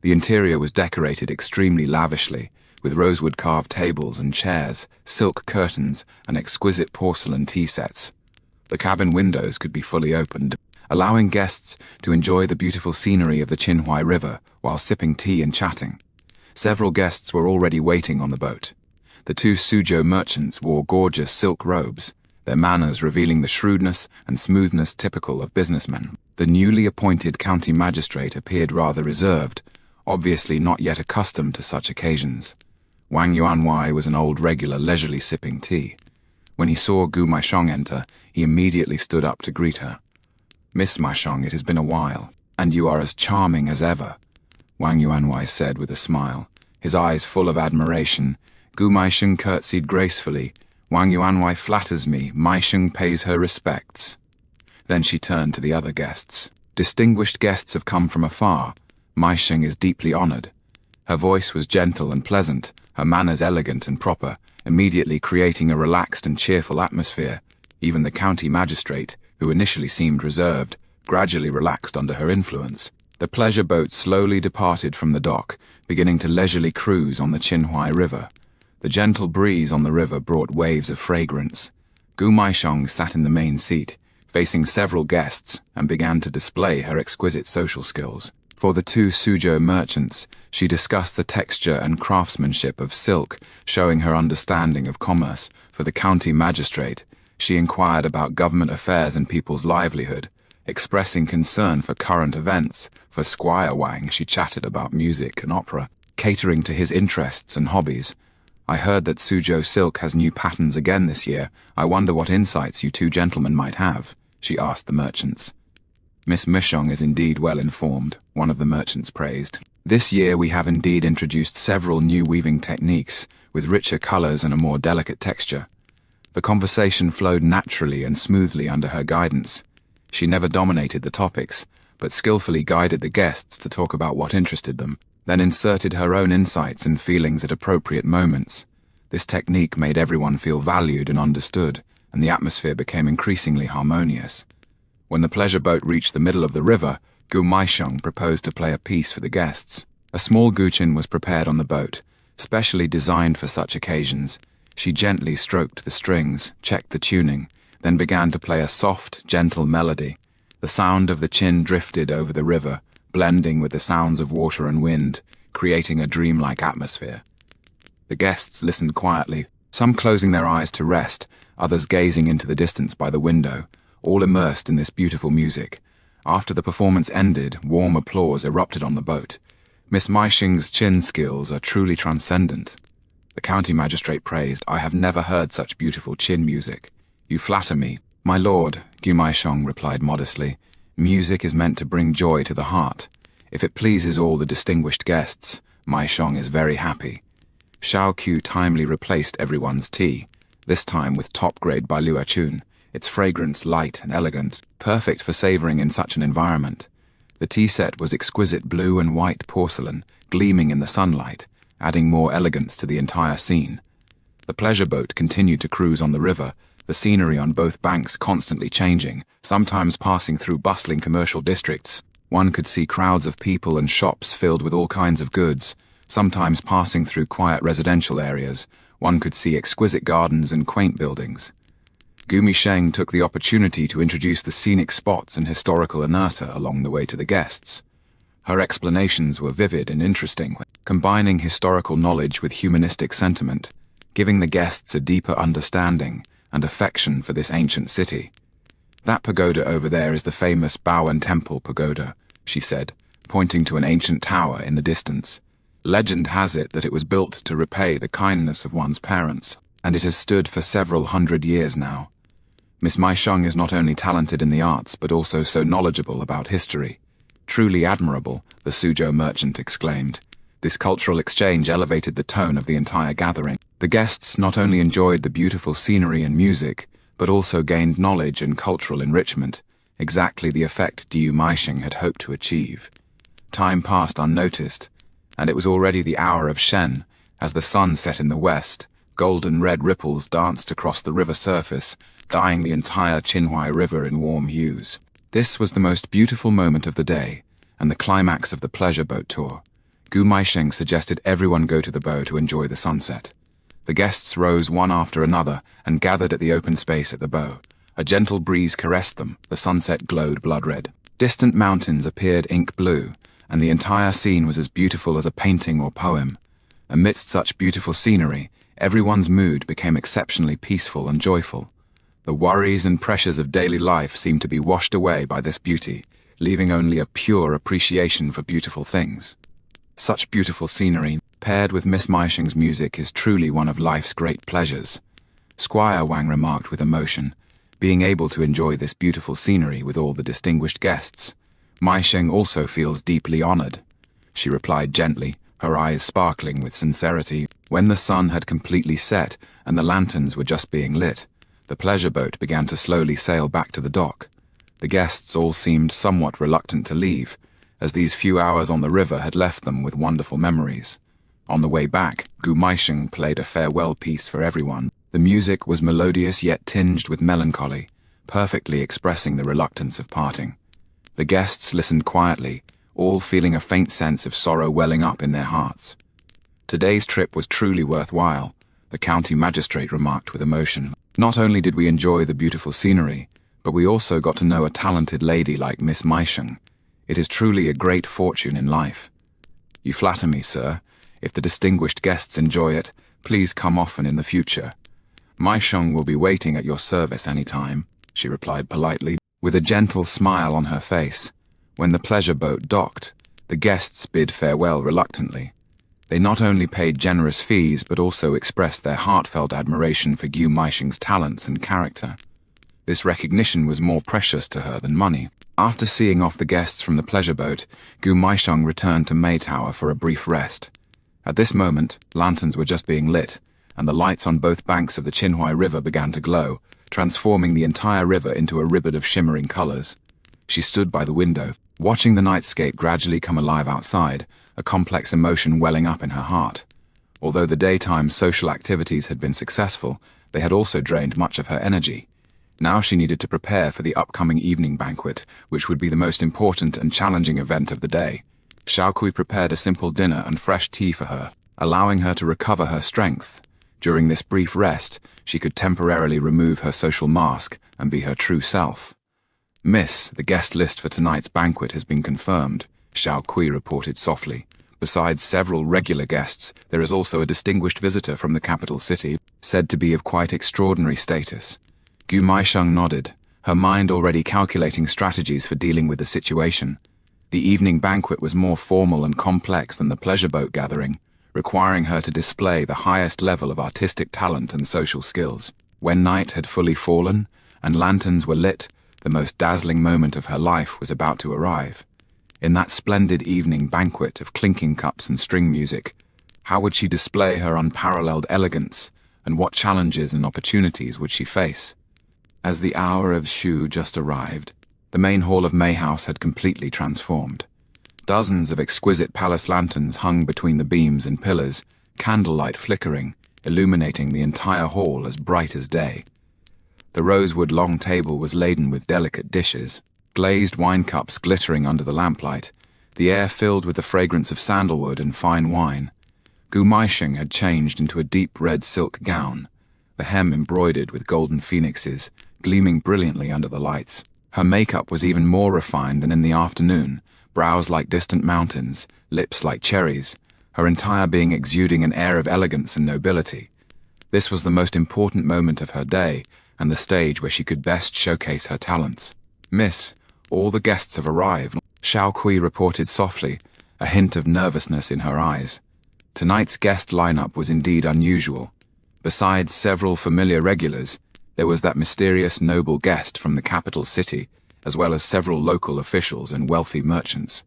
The interior was decorated extremely lavishly, with rosewood-carved tables and chairs, silk curtains, and exquisite porcelain tea sets. The cabin windows could be fully opened, allowing guests to enjoy the beautiful scenery of the Qinhuai River while sipping tea and chatting. Several guests were already waiting on the boat. The 2 Suzhou merchants wore gorgeous silk robes, their manners revealing the shrewdness and smoothness typical of businessmen. The newly appointed county magistrate appeared rather reserved, obviously not yet accustomed to such occasions. Wang Yuanwei was an old regular leisurely sipping tea. When he saw Gu Maisheng enter, he immediately stood up to greet her. "Miss Maisheng, it has been a while, and you are as charming as ever," Wang Yuanwei said with a smile, his eyes full of admiration. Gu Maisheng curtsied gracefully. "Wang Yuanwei flatters me, Maisheng pays her respects." Then she turned to the other guests. "Distinguished guests have come from afar. Maisheng is deeply honored." Her voice was gentle and pleasant, her manners elegant and proper, immediately creating a relaxed and cheerful atmosphere. Even the county magistrate, who initially seemed reserved, gradually relaxed under her influence. The pleasure boat slowly departed from the dock, beginning to leisurely cruise on the Qinhuai River. The gentle breeze on the river brought waves of fragrance. Gu Maisheng sat in the main seat, facing several guests, and began to display her exquisite social skills. For the 2 Suzhou merchants, she discussed the texture and craftsmanship of silk, showing her understanding of commerce. For the county magistrate, she inquired about government affairs and people's livelihood, expressing concern for current events. For Squire Wang, she chatted about music and opera, catering to his interests and hobbies. "I heard that Suzhou silk has new patterns again this year. I wonder what insights you 2 gentlemen might have," she asked the merchants. "Miss Mishong is indeed well informed," one of the merchants praised. "This year we have indeed introduced several new weaving techniques, with richer colors and a more delicate texture." The conversation flowed naturally and smoothly under her guidance. She never dominated the topics, but skillfully guided the guests to talk about what interested them, then inserted her own insights and feelings at appropriate moments. This technique made everyone feel valued and understood, and the atmosphere became increasingly harmonious. When the pleasure boat reached the middle of the river, Gu Maisheng proposed to play a piece for the guests. A small guqin was prepared on the boat, specially designed for such occasions. She gently stroked the strings, checked the tuning, then began to play a soft, gentle melody. The sound of the qin drifted over the river, blending with the sounds of water and wind, creating a dreamlike atmosphere. The guests listened quietly, some closing their eyes to rest, others gazing into the distance by the window, all immersed in this beautiful music. After the performance ended, warm applause erupted on the boat. Miss Maisheng's qin skills are truly transcendent. The county magistrate praised, "I have never heard such beautiful qin music." "You flatter me, my lord," Gu Maisheng replied modestly. "Music is meant to bring joy to the heart. If it pleases all the distinguished guests, Maisheng is very happy." Xiao Qiu timely replaced everyone's tea, this time with top-grade Bailuachun, its fragrance light and elegant, perfect for savoring in such an environment. The tea set was exquisite blue and white porcelain, gleaming in the sunlight, adding more elegance to the entire scene. The pleasure boat continued to cruise on the river, the scenery on both banks constantly changing, sometimes passing through bustling commercial districts. One could see crowds of people and shops filled with all kinds of goods, sometimes passing through quiet residential areas. One could see exquisite gardens and quaint buildings. Gu Maisheng took the opportunity to introduce the scenic spots and historical inertia along the way to the guests. Her explanations were vivid and interesting, combining historical knowledge with humanistic sentiment, giving the guests a deeper understanding and affection for this ancient city. "That pagoda over there is the famous Baoan Temple pagoda," she said, pointing to an ancient tower in the distance. "Legend has it that it was built to repay the kindness of one's parents, and it has stood for several hundred years now." Miss Maisheng is not only talented in the arts but also so knowledgeable about history. "Truly admirable," the Suzhou merchant exclaimed. This cultural exchange elevated the tone of the entire gathering. The guests not only enjoyed the beautiful scenery and music, but also gained knowledge and cultural enrichment, exactly the effect Gu Maisheng had hoped to achieve. Time passed unnoticed, and it was already the hour of Shen. As the sun set in the west, golden red ripples danced across the river surface, dyeing the entire Qinhuai River in warm hues. This was the most beautiful moment of the day, and the climax of the pleasure boat tour. Gu Maisheng suggested everyone go to the bow to enjoy the sunset. The guests rose one after another and gathered at the open space at the bow. A gentle breeze caressed them, the sunset glowed blood-red. Distant mountains appeared ink blue, and the entire scene was as beautiful as a painting or poem. Amidst such beautiful scenery, everyone's mood became exceptionally peaceful and joyful. The worries and pressures of daily life seemed to be washed away by this beauty, leaving only a pure appreciation for beautiful things. Such beautiful scenery, paired with Miss Maisheng's music, is truly one of life's great pleasures. Squire Wang remarked with emotion, being able to enjoy this beautiful scenery with all the distinguished guests. "Maisheng also feels deeply honored," she replied gently, her eyes sparkling with sincerity. When the sun had completely set and the lanterns were just being lit, the pleasure boat began to slowly sail back to the dock. The guests all seemed somewhat reluctant to leave, as these few hours on the river had left them with wonderful memories. On the way back, Gu Maisheng played a farewell piece for everyone. The music was melodious yet tinged with melancholy, perfectly expressing the reluctance of parting. The guests listened quietly, all feeling a faint sense of sorrow welling up in their hearts. "Today's trip was truly worthwhile," the county magistrate remarked with emotion. "Not only did we enjoy the beautiful scenery, but we also got to know a talented lady like Miss Maisheng. It is truly a great fortune in life." "You flatter me, sir. If the distinguished guests enjoy it, please come often in the future. Maisheng will be waiting at your service any time," she replied politely, with a gentle smile on her face. When the pleasure boat docked, the guests bid farewell reluctantly. They not only paid generous fees but also expressed their heartfelt admiration for Gu Maisheng's talents and character. This recognition was more precious to her than money. After seeing off the guests from the pleasure boat, Gu Maisheng returned to May Tower for a brief rest. At this moment, lanterns were just being lit, and the lights on both banks of the Qinhuai River began to glow, transforming the entire river into a ribbon of shimmering colors. She stood by the window, watching the nightscape gradually come alive outside, a complex emotion welling up in her heart. Although the daytime social activities had been successful, they had also drained much of her energy. Now she needed to prepare for the upcoming evening banquet, which would be the most important and challenging event of the day. Xiaokui prepared a simple dinner and fresh tea for her, allowing her to recover her strength. During this brief rest, she could temporarily remove her social mask and be her true self. "Miss, the guest list for tonight's banquet has been confirmed," Xiaokui reported softly. "Besides several regular guests, there is also a distinguished visitor from the capital city, said to be of quite extraordinary status." Gu Maisheng nodded, her mind already calculating strategies for dealing with the situation. The evening banquet was more formal and complex than the pleasure boat gathering, requiring her to display the highest level of artistic talent and social skills. When night had fully fallen and lanterns were lit, the most dazzling moment of her life was about to arrive. In that splendid evening banquet of clinking cups and string music, how would she display her unparalleled elegance, and what challenges and opportunities would she face? As the hour of Shu just arrived, the main hall of Mei House had completely transformed. Dozens of exquisite palace lanterns hung between the beams and pillars, candlelight flickering, illuminating the entire hall as bright as day. The rosewood long table was laden with delicate dishes, glazed wine cups glittering under the lamplight, the air filled with the fragrance of sandalwood and fine wine. Gu Maisheng had changed into a deep red silk gown, the hem embroidered with golden phoenixes, gleaming brilliantly under the lights. Her makeup was even more refined than in the afternoon, brows like distant mountains, lips like cherries, her entire being exuding an air of elegance and nobility. This was the most important moment of her day, and the stage where she could best showcase her talents. "Miss, all the guests have arrived," Xiaokui reported softly, a hint of nervousness in her eyes. Tonight's guest lineup was indeed unusual. Besides several familiar regulars, there was that mysterious noble guest from the capital city, as well as several local officials and wealthy merchants.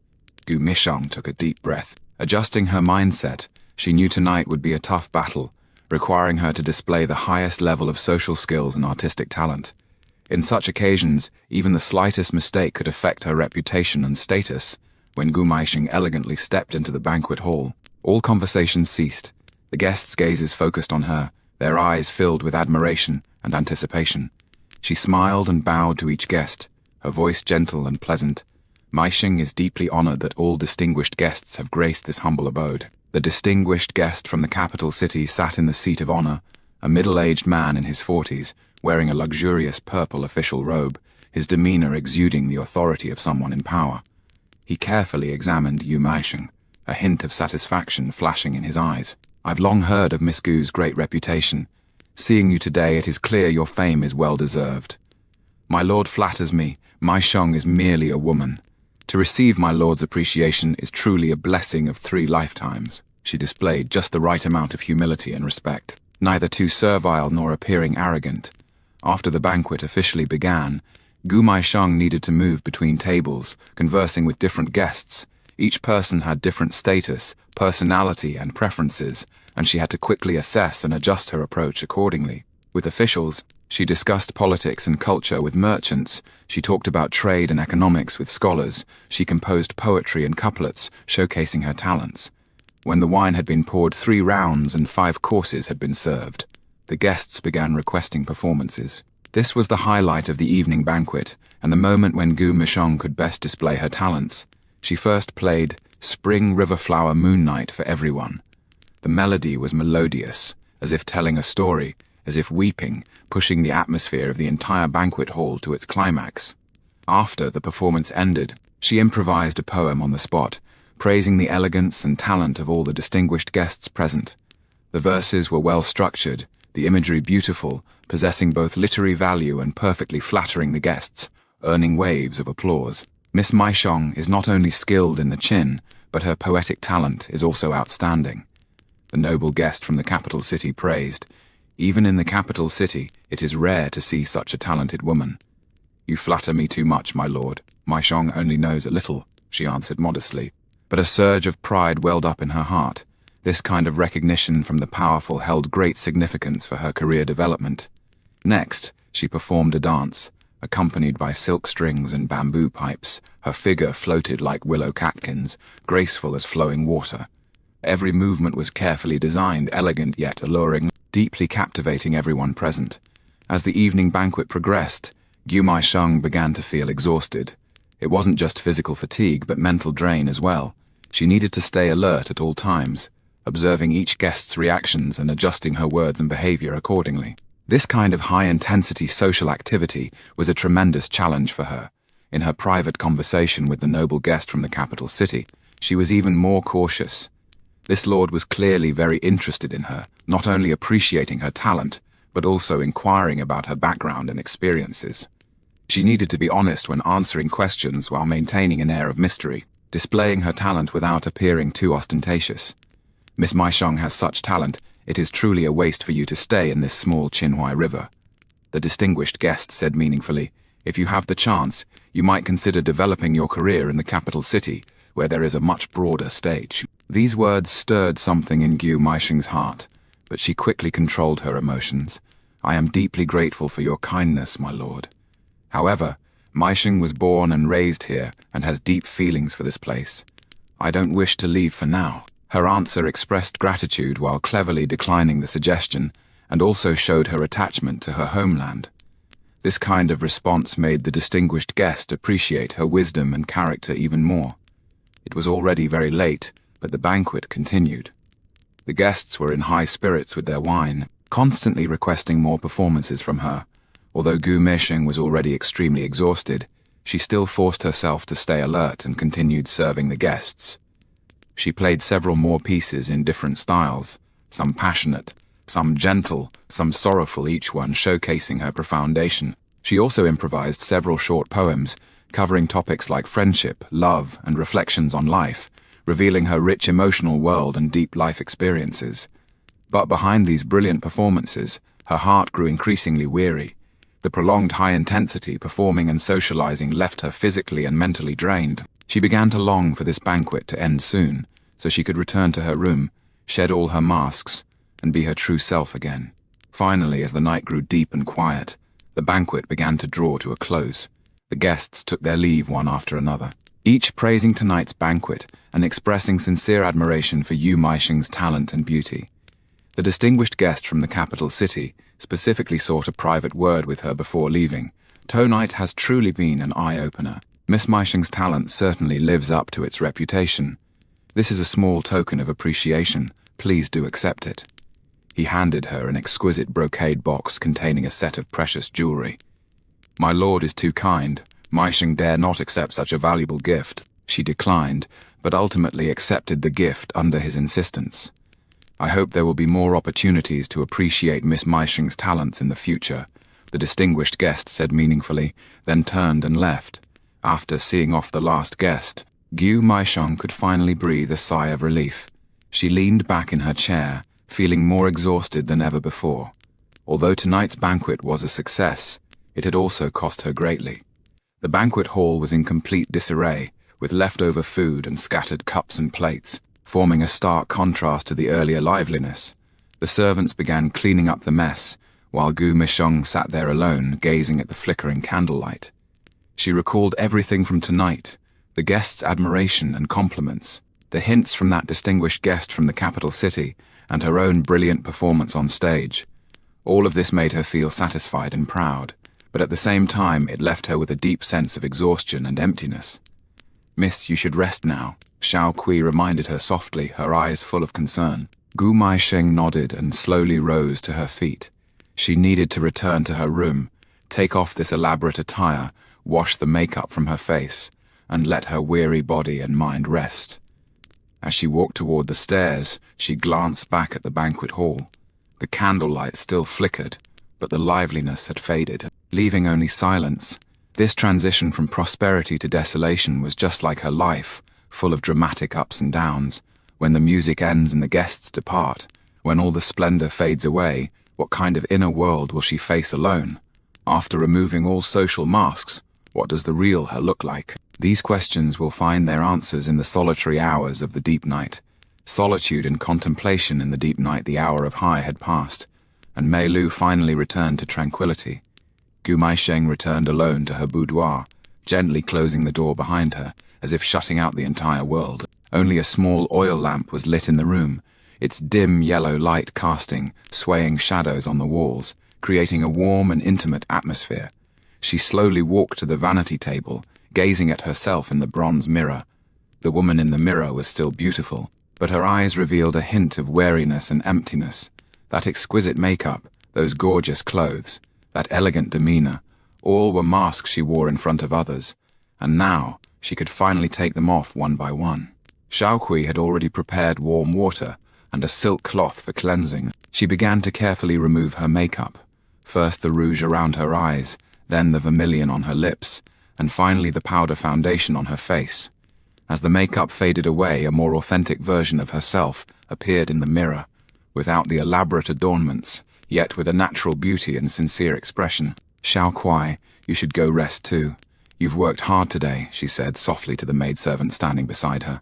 Gu Maisheng took a deep breath. Adjusting her mindset, she knew tonight would be a tough battle, requiring her to display the highest level of social skills and artistic talent. In such occasions, even the slightest mistake could affect her reputation and status. When Gu Maisheng elegantly stepped into the banquet hall, all conversations ceased. The guests' gazes focused on her, their eyes filled with admiration and anticipation. She smiled and bowed to each guest, her voice gentle and pleasant. "Maisheng is deeply honored that all distinguished guests have graced this humble abode." The distinguished guest from the capital city sat in the seat of honor, a middle-aged man in his 40s, wearing a luxurious purple official robe, his demeanor exuding the authority of someone in power. He carefully examined Gu Maisheng, a hint of satisfaction flashing in his eyes. "I've long heard of Miss Gu's great reputation. Seeing you today, it is clear your fame is well-deserved. My lord flatters me. Maisheng is merely a woman. To receive my lord's appreciation is truly a blessing of 3 lifetimes." She displayed just the right amount of humility and respect, neither too servile nor appearing arrogant. After the banquet officially began, Gu Maisheng needed to move between tables, conversing with different guests. Each person had different status, personality, and preferences, and she had to quickly assess and adjust her approach accordingly. With officials, she discussed politics and culture. With merchants, she talked about trade and economics. With scholars, she composed poetry and couplets, showcasing her talents. When the wine had been poured, 3 rounds and 5 courses had been served. The guests began requesting performances. This was the highlight of the evening banquet, and the moment when Gu Maisheng could best display her talents. She first played Spring River Flower Moon Night for everyone. The melody was melodious, as if telling a story, as if weeping, pushing the atmosphere of the entire banquet hall to its climax. After the performance ended, she improvised a poem on the spot, praising the elegance and talent of all the distinguished guests present. The verses were well structured, the imagery beautiful, possessing both literary value and perfectly flattering the guests, earning waves of applause. Miss Maisheng is not only skilled in the qin, but her poetic talent is also outstanding. The noble guest from the capital city praised. "Even in the capital city, it is rare to see such a talented woman." "You flatter me too much, my lord. Maisheng only knows a little," she answered modestly. But a surge of pride welled up in her heart. This kind of recognition from the powerful held great significance for her career development. Next, she performed a dance, accompanied by silk strings and bamboo pipes. Her figure floated like willow catkins, graceful as flowing water. Every movement was carefully designed, elegant yet alluring, deeply captivating everyone present. As the evening banquet progressed, Gu Maisheng began to feel exhausted. It wasn't just physical fatigue, but mental drain as well. She needed to stay alert at all times, observing each guest's reactions and adjusting her words and behavior accordingly. This kind of high-intensity social activity was a tremendous challenge for her. In her private conversation with the noble guest from the capital city, she was even more cautious. This lord was clearly very interested in her, not only appreciating her talent, but also inquiring about her background and experiences. She needed to be honest when answering questions while maintaining an air of mystery, displaying her talent without appearing too ostentatious. Miss Maisheng has such talent, it is truly a waste for you to stay in this small Qinhuai river. The distinguished guest said meaningfully, if you have the chance, you might consider developing your career in the capital city, where there is a much broader stage. These words stirred something in Gu Maisheng's heart, but she quickly controlled her emotions. I am deeply grateful for your kindness, my lord. However, Maisheng was born and raised here and has deep feelings for this place. I don't wish to leave for now. Her answer expressed gratitude while cleverly declining the suggestion, and also showed her attachment to her homeland. This kind of response made the distinguished guest appreciate her wisdom and character even more. It was already very late, but the banquet continued. The guests were in high spirits with their wine, constantly requesting more performances from her. Although Gu Maisheng was already extremely exhausted, she still forced herself to stay alert and continued serving the guests. She played several more pieces in different styles, some passionate, some gentle, some sorrowful, each one showcasing her profoundation. She also improvised several short poems, covering topics like friendship, love, and reflections on life, revealing her rich emotional world and deep life experiences. But behind these brilliant performances, her heart grew increasingly weary. The prolonged high-intensity performing and socializing left her physically and mentally drained. She began to long for this banquet to end soon, so she could return to her room, shed all her masks, and be her true self again. Finally, as the night grew deep and quiet, the banquet began to draw to a close. The guests took their leave one after another, each praising tonight's banquet and expressing sincere admiration for Gu Maisheng's talent and beauty. The distinguished guest from the capital city specifically sought a private word with her before leaving. Tonight has truly been an eye-opener. Miss Maisheng's talent certainly lives up to its reputation. This is a small token of appreciation. Please do accept it. He handed her an exquisite brocade box containing a set of precious jewelry. My lord is too kind. Maisheng dare not accept such a valuable gift. She declined, but ultimately accepted the gift under his insistence. I hope there will be more opportunities to appreciate Miss Maisheng's talents in the future, the distinguished guest said meaningfully, then turned and left. After seeing off the last guest, Gu Maisheng could finally breathe a sigh of relief. She leaned back in her chair, feeling more exhausted than ever before. Although tonight's banquet was a success, it had also cost her greatly. The banquet hall was in complete disarray, with leftover food and scattered cups and plates, forming a stark contrast to the earlier liveliness. The servants began cleaning up the mess, while Gu Maisheng sat there alone, gazing at the flickering candlelight. She recalled everything from tonight, the guests' admiration and compliments, the hints from that distinguished guest from the capital city, and her own brilliant performance on stage. All of this made her feel satisfied and proud, but at the same time it left her with a deep sense of exhaustion and emptiness. Miss, you should rest now, Xiao Kui reminded her softly, her eyes full of concern. Gu Maisheng nodded and slowly rose to her feet. She needed to return to her room, take off this elaborate attire, wash the makeup from her face, and let her weary body and mind rest. As she walked toward the stairs, she glanced back at the banquet hall. The candlelight still flickered, but the liveliness had faded, leaving only silence. This transition from prosperity to desolation was just like her life, full of dramatic ups and downs. When the music ends and the guests depart, when all the splendor fades away, what kind of inner world will she face alone? After removing all social masks, what does the real her look like? These questions will find their answers in the solitary hours of the deep night. Solitude and contemplation in the deep night. The hour of high had passed, and Mei Lu finally returned to tranquility. Gu Maisheng returned alone to her boudoir, gently closing the door behind her, as if shutting out the entire world. Only a small oil lamp was lit in the room, its dim yellow light casting swaying shadows on the walls, creating a warm and intimate atmosphere. She slowly walked to the vanity table, gazing at herself in the bronze mirror. The woman in the mirror was still beautiful, but her eyes revealed a hint of weariness and emptiness. That exquisite makeup, those gorgeous clothes, that elegant demeanor, all were masks she wore in front of others, and now she could finally take them off one by one. Xiaokui had already prepared warm water and a silk cloth for cleansing. She began to carefully remove her makeup, first the rouge around her eyes, then the vermilion on her lips, and finally the powder foundation on her face. As the makeup faded away, a more authentic version of herself appeared in the mirror, without the elaborate adornments, yet with a natural beauty and sincere expression. "Xiaokui, you should go rest too. You've worked hard today," she said softly to the maidservant standing beside her.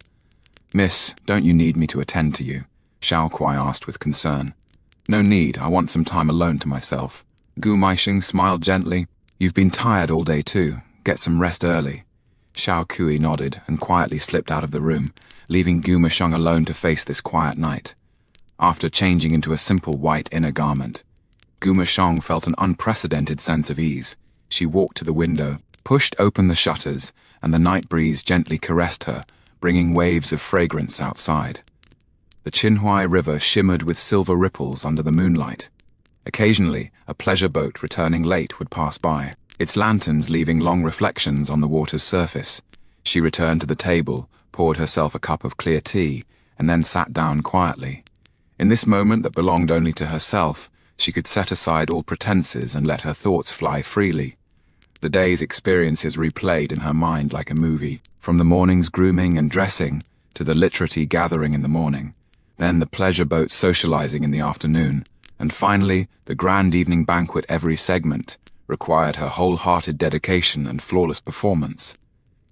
"Miss, don't you need me to attend to you?" Xiaokui asked with concern. "No need, I want some time alone to myself." Gu Maixing smiled gently. "You've been tired all day too. Get some rest early." Xiaokui nodded and quietly slipped out of the room, leaving Gu Maixing alone to face this quiet night. After changing into a simple white inner garment, Gu Maixing felt an unprecedented sense of ease. She walked to the window, pushed open the shutters, and the night breeze gently caressed her, bringing waves of fragrance outside. The Qinhuai River shimmered with silver ripples under the moonlight. Occasionally, a pleasure boat returning late would pass by, its lanterns leaving long reflections on the water's surface. She returned to the table, poured herself a cup of clear tea, and then sat down quietly. In this moment that belonged only to herself, she could set aside all pretenses and let her thoughts fly freely. The day's experiences replayed in her mind like a movie, from the morning's grooming and dressing to the literary gathering in the morning, then the pleasure boat socializing in the afternoon, and finally the grand evening banquet. Every segment required her wholehearted dedication and flawless performance.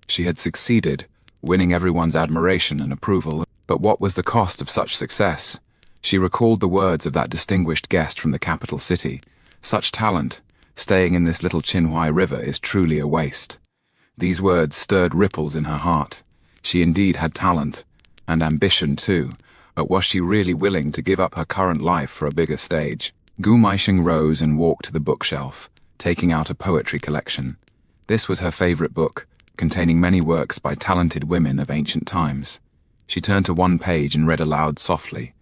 She had succeeded, winning everyone's admiration and approval, but what was the cost of such success? She recalled the words of that distinguished guest from the capital city. "Such talent, staying in this little Qinhuai River, is truly a waste." These words stirred ripples in her heart. She indeed had talent, and ambition too, but was she really willing to give up her current life for a bigger stage? Gu Maixing rose and walked to the bookshelf, taking out a poetry collection. This was her favorite book, containing many works by talented women of ancient times. She turned to one page and read aloud softly.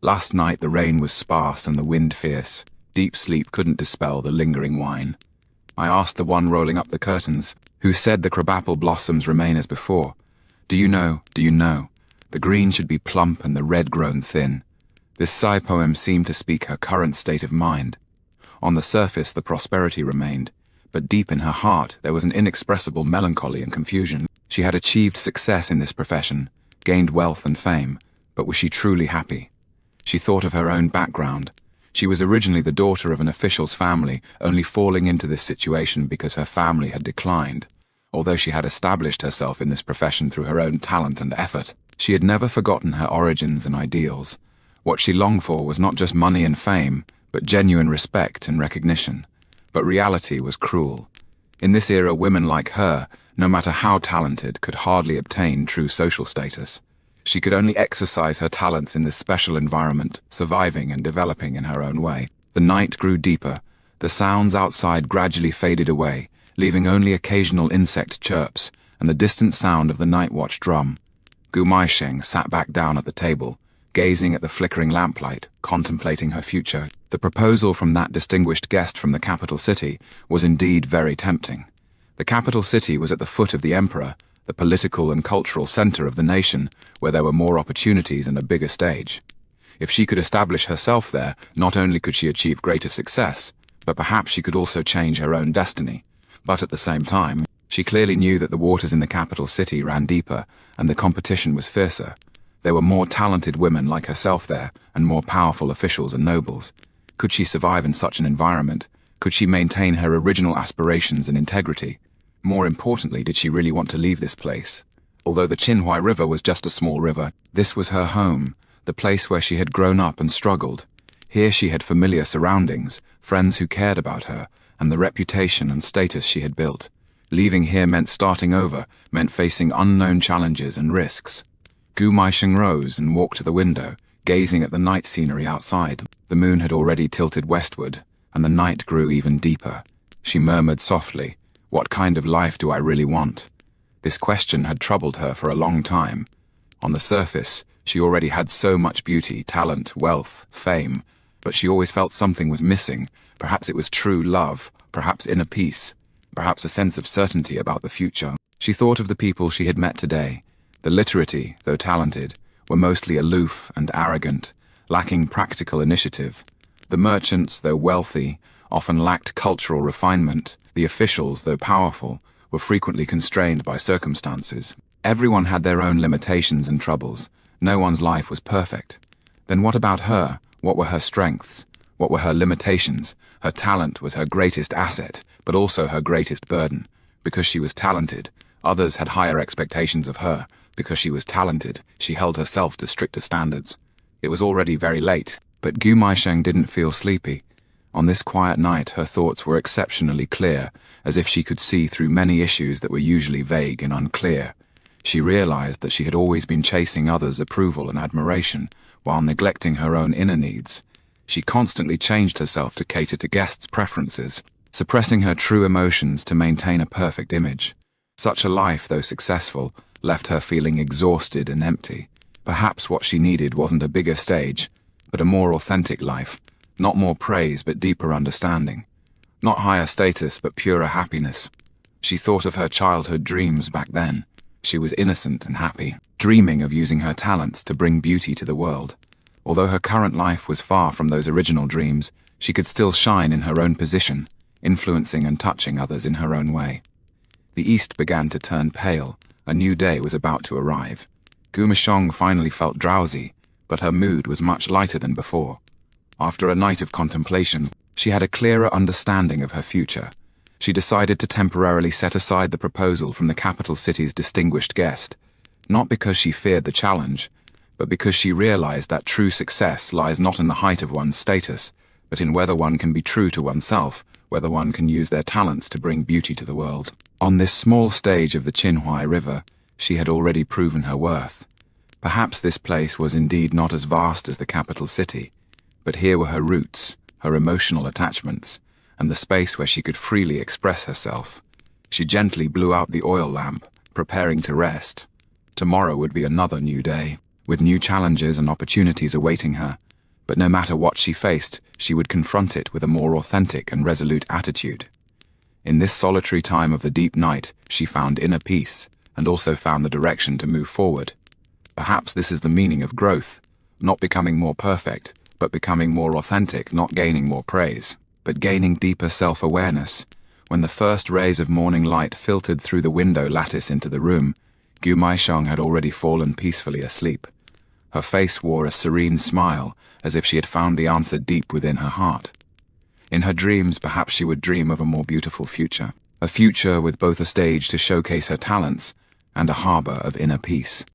"Last night the rain was sparse and the wind fierce. Deep sleep couldn't dispel the lingering wine. I asked the one rolling up the curtains, who said the crabapple blossoms remain as before. Do you know, the green should be plump and the red grown thin." This sigh poem seemed to speak her current state of mind. On the surface the prosperity remained, but deep in her heart there was an inexpressible melancholy and confusion. She had achieved success in this profession, gained wealth and fame, but was she truly happy? She thought of her own background. She was originally the daughter of an official's family, only falling into this situation because her family had declined. Although she had established herself in this profession through her own talent and effort, she had never forgotten her origins and ideals. What she longed for was not just money and fame, but genuine respect and recognition. But reality was cruel. In this era, women like her, no matter how talented, could hardly obtain true social status. She could only exercise her talents in this special environment, surviving and developing in her own way. The night grew deeper. The sounds outside gradually faded away, leaving only occasional insect chirps and the distant sound of the night watch drum. Gu Maixing sat back down at the table, gazing at the flickering lamplight, contemplating her future. The proposal from that distinguished guest from the capital city was indeed very tempting. The capital city was at the foot of the emperor, the political and cultural center of the nation, where there were more opportunities and a bigger stage. If she could establish herself there, not only could she achieve greater success, but perhaps she could also change her own destiny. But at the same time, she clearly knew that the waters in the capital city ran deeper, and the competition was fiercer. There were more talented women like herself there, and more powerful officials and nobles. Could she survive in such an environment? Could she maintain her original aspirations and integrity? More importantly, did she really want to leave this place? Although the Qinhuai River was just a small river, this was her home, the place where she had grown up and struggled. Here she had familiar surroundings, friends who cared about her, and the reputation and status she had built. Leaving here meant starting over, meant facing unknown challenges and risks. Gu Maixing rose and walked to the window, gazing at the night scenery outside. The moon had already tilted westward. and the night grew even deeper. She murmured softly, "What kind of life do I really want?" This question had troubled her for a long time. On the surface, she already had so much beauty, talent, wealth, fame, but she always felt something was missing. Perhaps it was true love, perhaps inner peace, perhaps a sense of certainty about the future. She thought of the people she had met today. The literati, though talented, were mostly aloof and arrogant, lacking practical initiative. The merchants, though wealthy, often lacked cultural refinement. The officials, though powerful, were frequently constrained by circumstances. Everyone had their own limitations and troubles. No one's life was perfect. Then what about her? What were her strengths? What were her limitations? Her talent was her greatest asset, but also her greatest burden. Because she was talented, others had higher expectations of her. Because she was talented, she held herself to stricter standards. It was already very late, but Gu Maisheng didn't feel sleepy. On this quiet night, her thoughts were exceptionally clear, as if she could see through many issues that were usually vague and unclear. She realized that she had always been chasing others' approval and admiration, while neglecting her own inner needs. She constantly changed herself to cater to guests' preferences, suppressing her true emotions to maintain a perfect image. Such a life, though successful, left her feeling exhausted and empty. Perhaps what she needed wasn't a bigger stage, but a more authentic life. Not more praise, but deeper understanding. Not higher status, but purer happiness. She thought of her childhood dreams back then. She was innocent and happy, dreaming of using her talents to bring beauty to the world. Although her current life was far from those original dreams, she could still shine in her own position, influencing and touching others in her own way. The east began to turn pale. A new day was about to arrive. Gu Maisheng finally felt drowsy, but her mood was much lighter than before. After a night of contemplation, she had a clearer understanding of her future. She decided to temporarily set aside the proposal from the capital city's distinguished guest, not because she feared the challenge, but because she realized that true success lies not in the height of one's status, but in whether one can be true to oneself, whether one can use their talents to bring beauty to the world. On this small stage of the Qinhuai River, she had already proven her worth. Perhaps this place was indeed not as vast as the capital city, but here were her roots, her emotional attachments, and the space where she could freely express herself. She gently blew out the oil lamp, preparing to rest. Tomorrow would be another new day, with new challenges and opportunities awaiting her. But no matter what she faced, she would confront it with a more authentic and resolute attitude. In this solitary time of the deep night, she found inner peace, and also found the direction to move forward. Perhaps this is the meaning of growth, not becoming more perfect, but becoming more authentic, not gaining more praise, but gaining deeper self-awareness. When the first rays of morning light filtered through the window lattice into the room, Gu Maisheng had already fallen peacefully asleep. Her face wore a serene smile, as if she had found the answer deep within her heart. In her dreams, perhaps she would dream of a more beautiful future, a future with both a stage to showcase her talents and a harbor of inner peace.